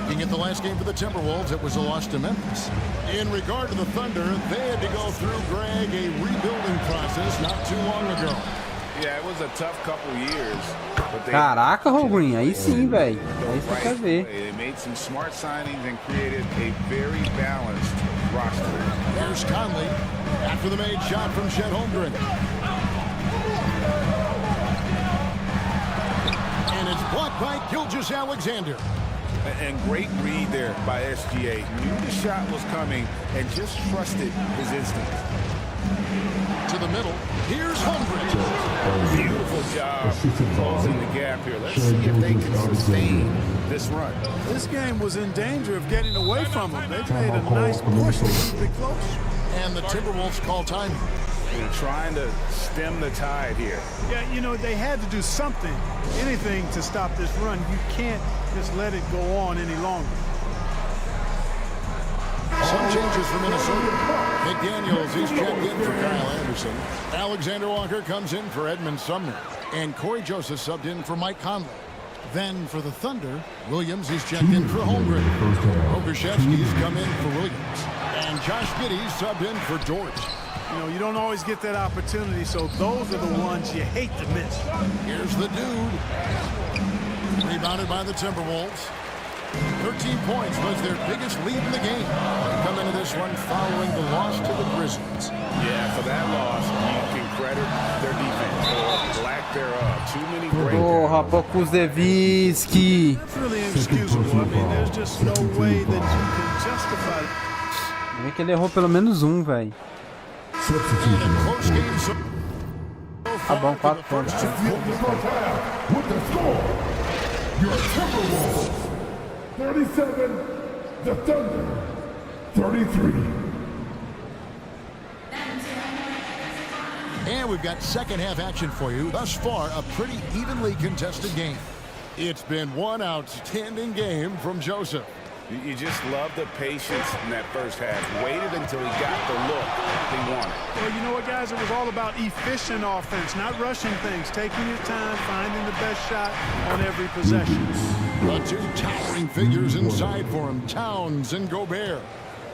S11: Looking at the last game for the Timberwolves, it was a loss to Memphis. In regard to the Thunder, they had to go through, Greg, a rebuilding process not too long ago.
S13: Yeah, it was a tough couple years. But they
S1: Caraca, Rogrinho, aí sim, velho. Aí você quer ver.
S13: They made some smart signings and created a very balanced roster.
S11: There's Conley after the made shot from Chet Holmgren. And it's blocked by Gilgeous-Alexander.
S13: And great read there by SGA. Knew the shot was coming and just trusted his instincts.
S11: To the middle. Here's Holmgren.
S13: Beautiful job closing the gap here. Let's see if they can sustain this run.
S12: This game was in danger of getting away from them. They've made a nice push to keep it close.
S11: And the Timberwolves call time.
S13: They're trying to stem the tide here.
S12: Yeah, you know, they had to do something, anything to stop this run. You can't just let it go on any longer.
S11: Some changes for Minnesota. McDaniels, he's checked in for Kyle Anderson. Alexander Walker comes in for Edmund Sumner. And Corey Joseph subbed in for Mike Conley. Then for the Thunder, Williams, he's checked in for Holmgren. Okershevsky's come in for Williams. And Josh Giddey subbed in for George.
S12: You know, you don't always get that opportunity, so those are the ones you hate to miss.
S11: Here's the dude. Rebounded by the Timberwolves. 13 points was their biggest lead in the game. They come into this one following the loss to the Grizzlies.
S13: Yeah, for that loss, you can credit their defense or lack thereof. Too many great
S1: Porra, Pokusevski.
S12: That's really inexcusable. I mean, there's just no way that you can justify it.
S1: É que ele errou pelo menos um, velho. Tá bom, 4 pontos.
S9: With the score, your Timberwolves 37, the Thunder 33.
S11: And we've got second half action for you. Thus far, a pretty evenly contested game. It's been one outstanding game from Joseph.
S13: You just love the patience in that first half. Waited until he got the look he wanted.
S12: Well, you know what, guys? It was all about efficient offense, not rushing things, taking your time, finding the best shot on every possession.
S11: The two towering figures inside for him, Towns and Gobert.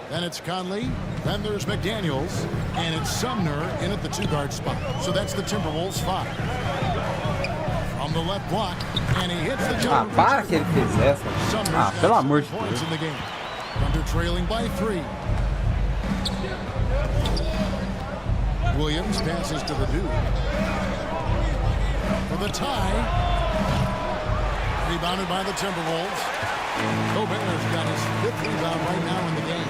S11: Then it's Conley, then there's McDaniels, and it's Sumner in at the two-guard spot. So that's the Timberwolves 5. From the left block, and he hits the jumper.
S1: Para que ele fez essa. Pelo amor de
S11: points
S1: Deus.
S11: in the game. Thunder trailing by 3. Williams passes to the dude. For the tie. Rebounded by the Timberwolves. Gobert's got his 5th rebound right now in the game.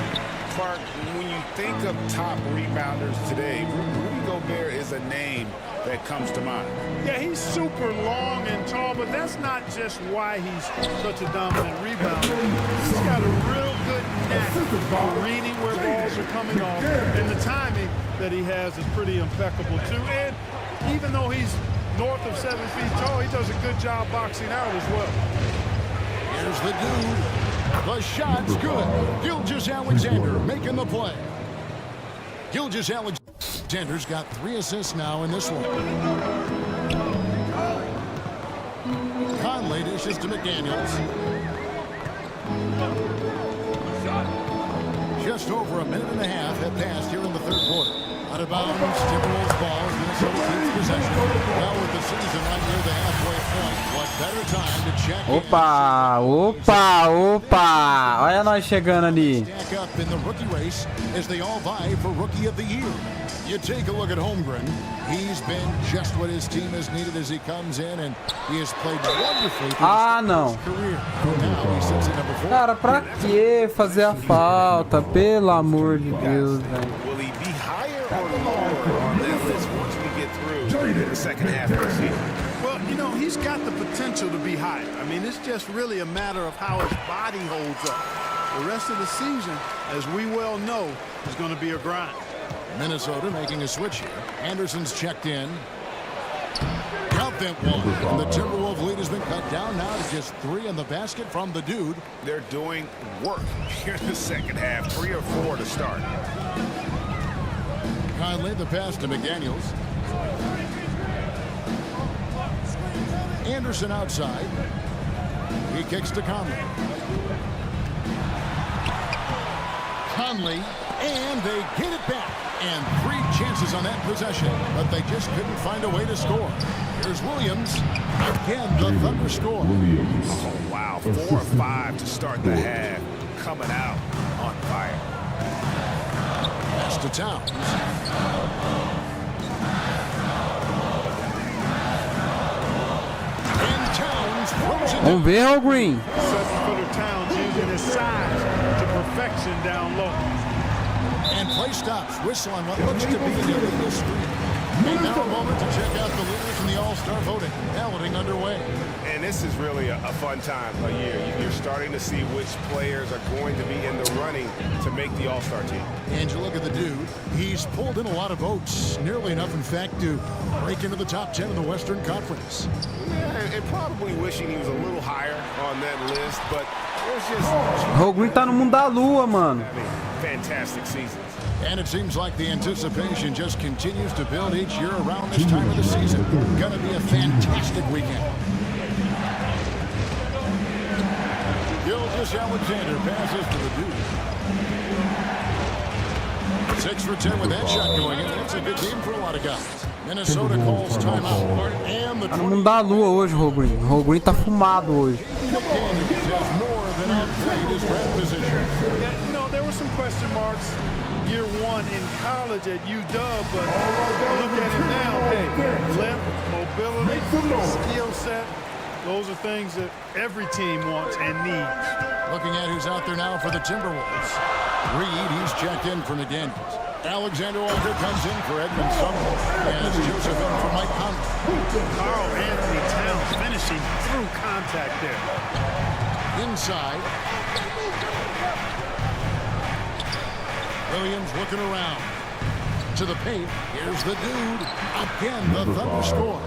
S13: Clark, when you think of top rebounders today, Rudy Gobert is a name that comes to mind.
S12: Yeah, he's super long and tall, but that's not just why he's such a dominant rebounder. He's got a real good knack for reading where balls are coming off, and the timing that he has is pretty impeccable too. And even though he's north of 7 feet tall, he does a good job boxing out as well.
S11: Here's the dude. The shot's good. Gilgeous Alexander making the play. Gilgeous Alexander's got 3 assists now in this one. Conley dishes to McDaniels. Just over a minute and a half have passed here in the third quarter. Out of bounds, Timberwolves ball as Minnesota keeps possession. Well, with the season right near the halfway point, what better time to check
S1: Opa! Olha nós chegando ali.
S11: Stack up in the rookie race as they all vie for Rookie of the Year. You take a look at Holmgren. He's been just what his team has needed as he comes in, and he has played wonderfully through his career. Now he sits at number 4.
S1: Cara, pra que fazer a falta? Pelo amor de Deus, velho.
S13: Will he be higher or lower on this list once we get through the second half of the season?
S12: Well, you know, he's got the potential to be higher. I mean, it's just really a matter of how his body holds up. The rest of the season, as we well know, is going to be a grind.
S11: Minnesota making a switch here. Anderson's checked in. Count that one. And the Timberwolves lead has been cut down now to just 3 in the basket from the dude.
S13: They're doing work here in the second half. 3 or 4 to start.
S11: Conley, the pass to McDaniels. Anderson outside. He kicks to Conley. Conley, and they get it back. And 3 chances on that possession, but they just couldn't find a way to score. Here's Williams. Again, the Thunder score.
S13: Oh, wow. 4 or 5 to start the half. Coming out on fire.
S11: Pass to Towns. And Towns throws it.
S1: Vamos ver, Al Green.
S12: 7-footer Towns using his size to perfection down low.
S11: And Play stops. Whistle on what looks to be an illegal screen. And now a moment to check out the leaders in the All-Star voting. Balloting underway.
S5: And this is really a fun time of year. You're starting to see which players are going to be in the running to make the All-Star team.
S11: And you look at the dude. He's pulled in a lot of votes. Nearly enough, in fact, to break into the top 10 in the Western Conference.
S5: Yeah, and probably wishing he was a little higher on that list, but there's just...
S1: Holmgren tá no mundo da lua, mano.
S5: Fantastic seasons.
S11: And it seems like the anticipation just continues to build each year around this time of the season. Gonna be a fantastic weekend. Gilgeous Alexander passes to the dude. 6 for 10 with that shot going in. That's a good game for a lot of guys. Minnesota calls timeout. And the
S1: Tá no mundo da lua hoje, Holmgren. Holmgren tá fumado hoje.
S12: Yeah, there were some question marks year one in college at UW, but look at him now. Hey, length, mobility, skill set. Those are things that every team wants and needs.
S11: Looking at who's out there now for the Timberwolves. Reed, he's checked in for McDaniels. Alexander Walker comes in for Edmund Sumner. And Joseph in for Mike Conley.
S12: Carl Anthony Towns finishing through contact there.
S11: Inside. Williams looking around. To the paint. Here's the dude. Again, the Thunder score.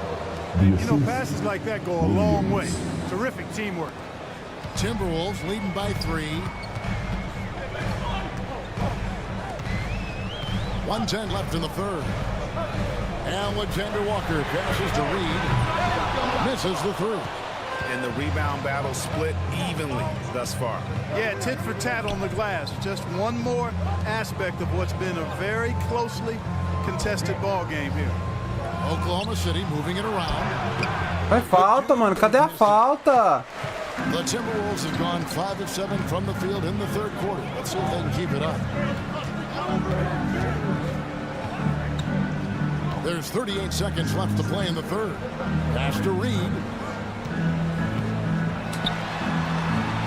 S12: You know, passes like that go a long way. Terrific teamwork.
S11: Timberwolves leading by 3. 1:10 left in the third. Alexander Walker passes to Reed. Misses the 3.
S5: And the rebound battle split evenly thus far.
S12: Yeah, tit for tat on the glass. Just one more aspect of what's been a very closely contested ball game here.
S11: Oklahoma City moving it around.
S1: Vai falta, mano. Cadê a falta?
S11: The Timberwolves have gone 5 of 7 from the field in the third quarter. Let's see if they can keep it up. There's 38 seconds left to play in the third. Pass to Reed.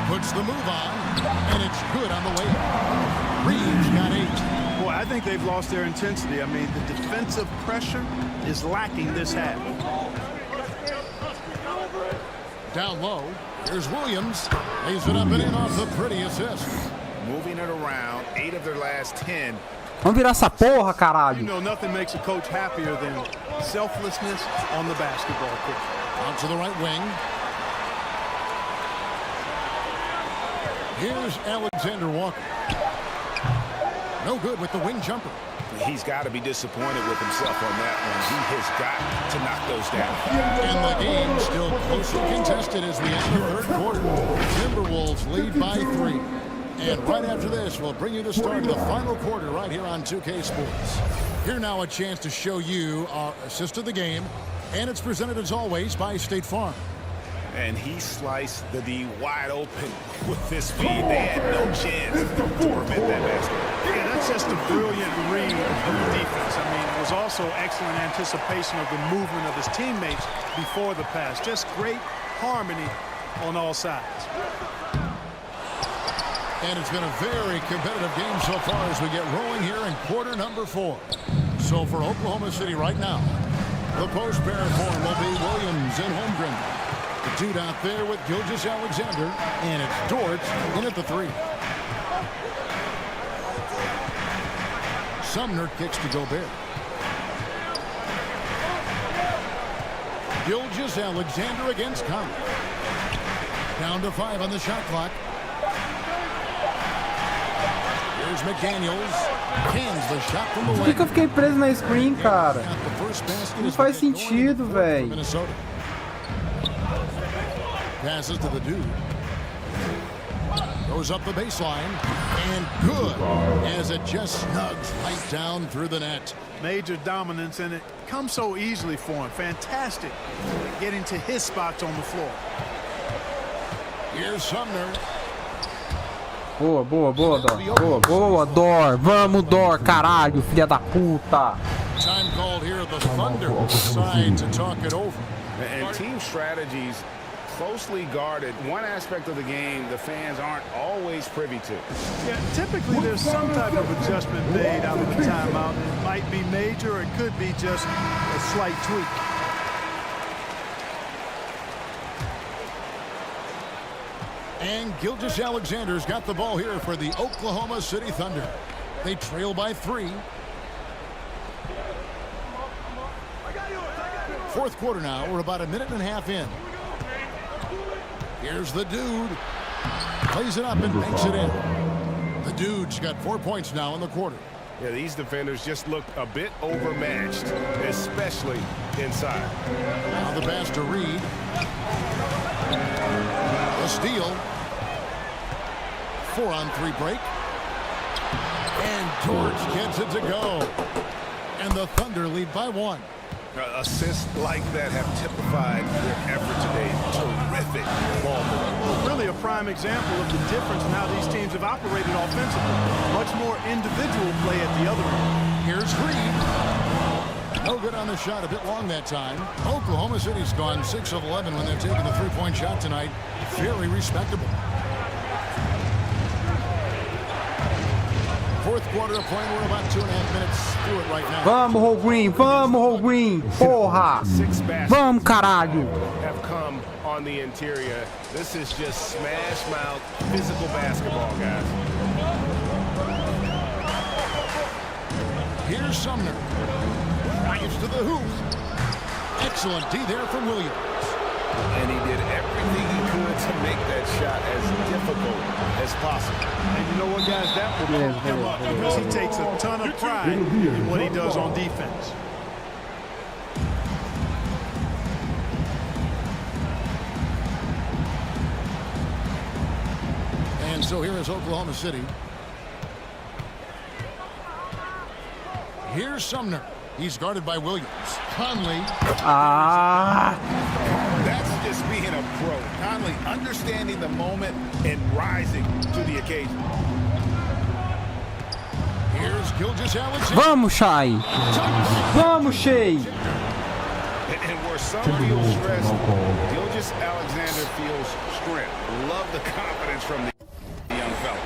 S11: Puts the move on, and it's good on the way. Reed's got 8.
S12: Boy, I think they've lost their intensity. I mean, the defensive pressure is lacking this half.
S11: Down low, here's Williams. Lays it up and in off the pretty assist.
S5: Moving it around, 8 of their last 10.
S1: Vamos virar essa porra,
S12: You
S1: caralho.
S12: know, nothing makes a coach happier than selflessness on the basketball court.
S11: Out to the right wing. Here's Alexander Walker. No good with the wing jumper.
S5: He's got to be disappointed with himself on that one. He has got to knock those down.
S11: And the game still closely contested as we enter the third quarter. Timberwolves lead by 3. And right after this, we'll bring you the start of the final quarter right here on 2K Sports. Here now a chance to show you our assist of the game. And it's presented as always by State Farm.
S5: And he sliced the D wide open with this speed. They had no chance to prevent that basket.
S12: Yeah, that's just a brilliant read of the defense. I mean, it was also excellent anticipation of the movement of his teammates before the pass. Just great harmony on all sides.
S11: And it's been a very competitive game so far as we get rolling here in quarter number 4. So for Oklahoma City right now, the post pair form will be Williams and Holmgren. The dude out there with Gilgeous Alexander, and it's Dort in at the 3. Sumner kicks to Gobert. Gilgeous Alexander against Conley. Down to 5 on the shot clock. Here's McDaniels. Cans the shot from the
S1: Por que eu fiquei preso na screen, cara? Não faz sentido, velho.
S11: Passes to the dude. Goes up the baseline. And good. As it just snugs right down through the net.
S12: Major dominance, and it comes so easily for him. Fantastic getting to his spots on the floor.
S11: Here's Sumner.
S1: Boa, boa, boa, Dor. Boa, boa, Dor. Vamos, Dor, caralho, filha da puta.
S11: Time called here. The Thunder decide to talk it over.
S5: And team strategies
S13: closely guarded. One aspect of the game the fans aren't always privy to.
S12: Yeah, typically there's some type of adjustment made out of the timeout. It might be major, or it could be just a slight tweak.
S11: And Gilgeous-Alexander's got the ball here for the Oklahoma City Thunder. They trail by 3. Fourth quarter now. We're about a minute and a half in. Here's the dude. Plays it up and banks it in. The dude's got 4 points now in the quarter.
S5: Yeah, these defenders just look a bit overmatched, especially inside.
S11: Now the pass to Reed. A steal. 4-on-3 break. And George gets it to go. And the Thunder lead by 1.
S5: Assists like that have typified their effort today. Terrific ball movement.
S12: Really a prime example of the difference in how these teams have operated offensively. Much more individual play at the other end.
S11: Here's Reed. No good on the shot, a bit long that time. Oklahoma City's gone 6 of 11 when they're taking the three-point shot tonight. Very respectable. Fourth quarter of play. We're about 2.5 minutes through it right now.
S1: Vamos, Whole Green. Vamos, Whole Green. Porra. Vamos, caralho.
S5: Have come on the interior. This is just smash mouth physical basketball, guys.
S11: Here's Sumner. Drives to the hoop. Excellent D there from Williams.
S5: And he did everything he could to make that shot as difficult as possible.
S12: And you know what, guys? That will pump him up because he takes a ton of pride in what he does on defense.
S11: And so here is Oklahoma City. Here's Sumner. He's guarded by Williams. Conley.
S13: That's just being a pro. Conley understanding the moment and rising to the occasion.
S11: Here's Gilgeous-Alexander.
S1: Vamos, Shai. Vamos, Shai.
S13: And where some feel stressed, Gilgeous-Alexander feels strength. Love the confidence from the young fella.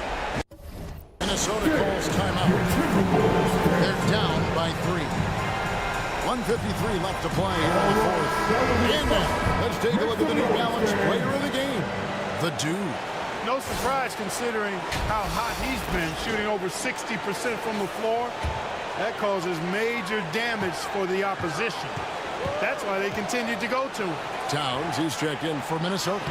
S11: Minnesota calls timeout. They're down by 3. 1:53 left to play here in the fourth. And now, let's take a look at the New Balance player of the game, the dude.
S12: No surprise considering how hot he's been, shooting over 60% from the floor. That causes major damage for the opposition. That's why they continue to go to him.
S11: Towns, he's checked in for Minnesota.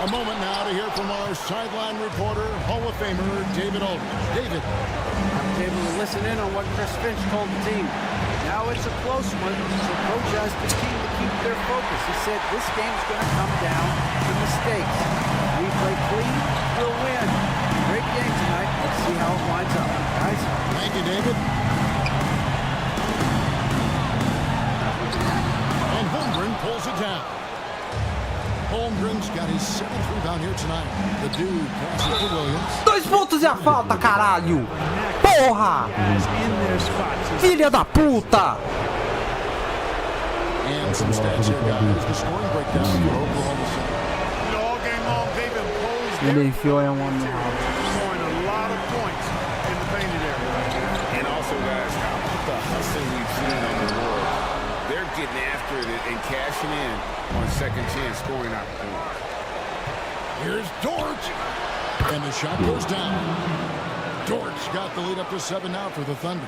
S11: A moment now to hear from our sideline reporter, Hall of Famer David Aldridge. David.
S14: I was able to listen in on what Chris Finch told the team. Now it's a close one, so Coach asked the team to keep their focus. He said this game's going to come down to mistakes. We play clean, we'll win. Great game tonight. Let's see how it winds up, guys.
S11: Thank you, David. And Holmgren pulls it down. Holmgren's got his 7th rebound here tonight. The dude passes to Williams.
S1: 2 pontos e a falta, caralho. Porra. Filha da puta.
S11: And some stats here, guys. The scoring breakdown for Oklahoma City.
S12: All game long, they've imposed
S1: Ele enfiou em one
S12: scoring a lot of points in the painted area.
S13: And also, guys, how about the hustle we've seen on the board? They're getting after it and cashing in on second chance scoring opportunities.
S11: Here's Dort. And the shot goes down. Dort's got the lead up to 7 now for the Thunder.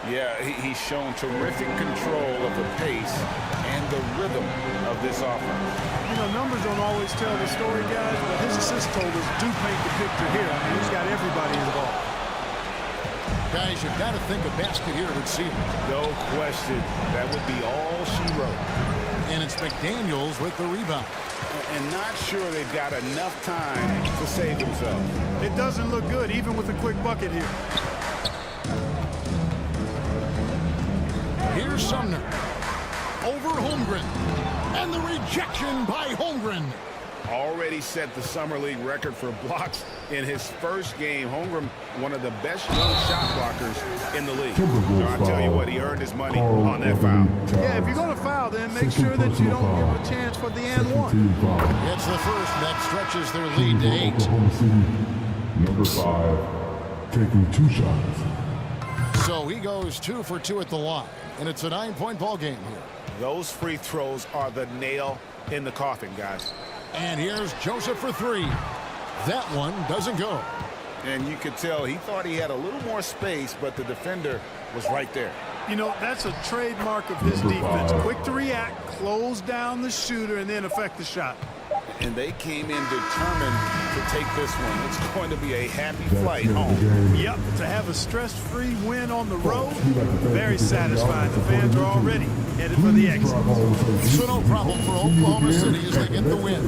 S13: Yeah, he's shown terrific control of the pace and the rhythm of this offense.
S12: You know, numbers don't always tell the story, guys, but his assist totals do paint the picture here. I mean, he's got everybody involved.
S11: Guys, you've got to think a basket here would seal it.
S13: No question. That would be all she wrote.
S11: And it's McDaniels with the rebound.
S13: And not sure they've got enough time to save themselves.
S12: It doesn't look good, even with a quick bucket here.
S11: Here's Sumner. Over Holmgren. And the rejection by Holmgren.
S13: Already set the Summer League record for blocks in his first game. Holmgren, one of the best young shot blockers in the league. So I'll tell you what, he earned his money on that foul.
S12: Yeah, if you're going to foul foul, then make sure that you don't give a chance for the and one.
S11: It's the first that stretches their lead to 8.
S9: Number 5, taking 2 shots.
S11: So he goes 2 for 2 at the line, and it's a 9-point ball game here.
S13: Those free throws are the nail in the coffin, guys.
S11: And here's Joseph for 3. That one doesn't go.
S13: And you could tell he thought he had a little more space, but the defender was right there.
S12: You know, that's a trademark of his defense. Quick to react, close down the shooter, and then affect the shot.
S13: And they came in determined to take this one. It's going to be a happy flight home.
S12: Yep, to have a stress-free win on the road, very satisfying. The fans are already headed for the exit.
S11: So no problem for Oklahoma City as they get the win.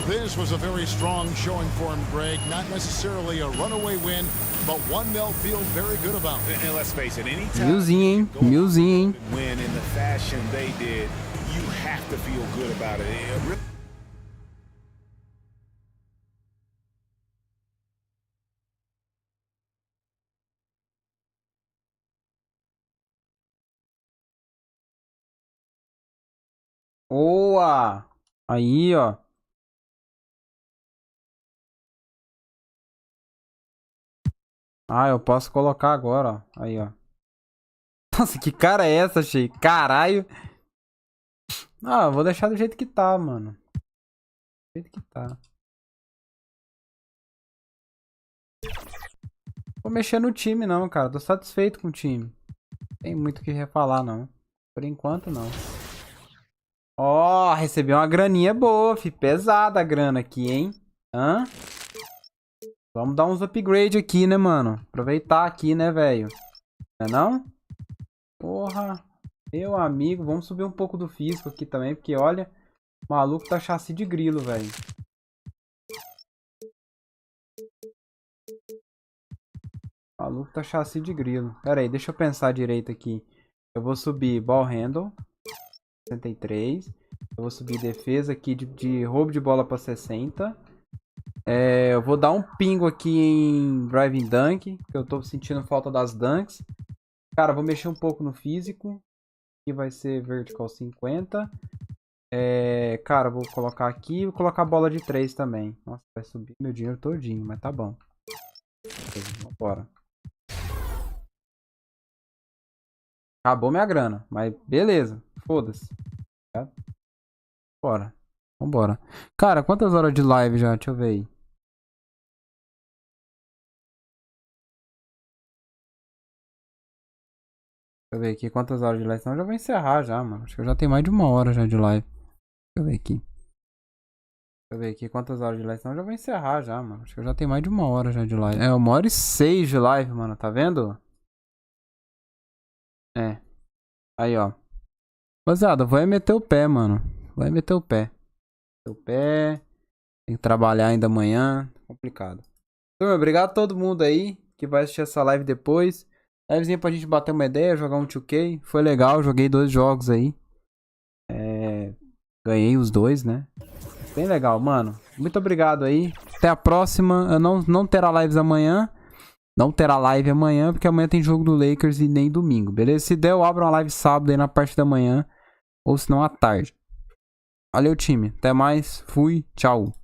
S11: This was a very strong showing for him, Greg. Not necessarily a runaway win, but one they'll feel very good about.
S13: And let's face it, anytime
S1: Milzinho, hein? Milzinho, hein?
S13: win in the fashion they did, you have to feel good about it.
S1: Boa! Aí, ó. Ah, eu posso colocar agora, ó. Aí, ó. Nossa, que cara é essa, Shea? Caralho. Ah, eu vou deixar do jeito que tá, mano. Do jeito que tá. Vou mexer no time, não, cara. Tô satisfeito com o time. Não tem muito o que refalar, não. Por enquanto, não. Ó, recebi uma graninha boa, fi. Pesada a grana aqui, hein? Hã? Vamos dar uns upgrade aqui, né, mano? Aproveitar aqui, né, velho? Não é não? Porra. Meu amigo, vamos subir um pouco do físico aqui também, porque olha, o maluco tá chassi de grilo, velho. O maluco tá chassi de grilo. Pera aí, deixa eu pensar direito aqui. Eu vou subir ball handle. 63. Eu vou subir defesa aqui de roubo de bola para 60. Eu vou dar um pingo aqui em driving dunk, que eu tô sentindo falta das dunks. Cara, vou mexer um pouco no físico. Aqui vai ser vertical 50. Cara, vou colocar aqui e vou colocar a bola de 3 também. Nossa, vai subir meu dinheiro todinho, mas tá bom. Vambora. Acabou minha grana, mas beleza. Foda-se. Bora. Vambora. Cara, quantas horas de live já? Deixa eu ver aí. Deixa eu ver aqui quantas horas de live. Senão eu já vou encerrar já, mano. Acho que eu já tenho mais de 1 hora já de live. Deixa eu ver aqui. Deixa eu ver aqui quantas horas de live. Senão eu já vou encerrar já, mano. Acho que eu já tenho mais de 1 hora já de live. 1h06 de live, mano. Tá vendo? Aí, ó. Rapaziada, vai meter o pé, mano. Vai meter o pé. Tem que trabalhar ainda amanhã. Complicado. Turma, obrigado a todo mundo aí que vai assistir essa live depois. Livezinha pra gente bater uma ideia, jogar um 2K. Foi legal, joguei 2 jogos aí. Ganhei os 2, né? Bem legal, mano. Muito obrigado aí. Até a próxima. Não terá lives amanhã. Não terá live amanhã, porque amanhã tem jogo do Lakers e nem domingo, beleza? Se der, eu abro uma live sábado aí na parte da manhã. Ou se não, à tarde. Valeu, time. Até mais. Fui. Tchau.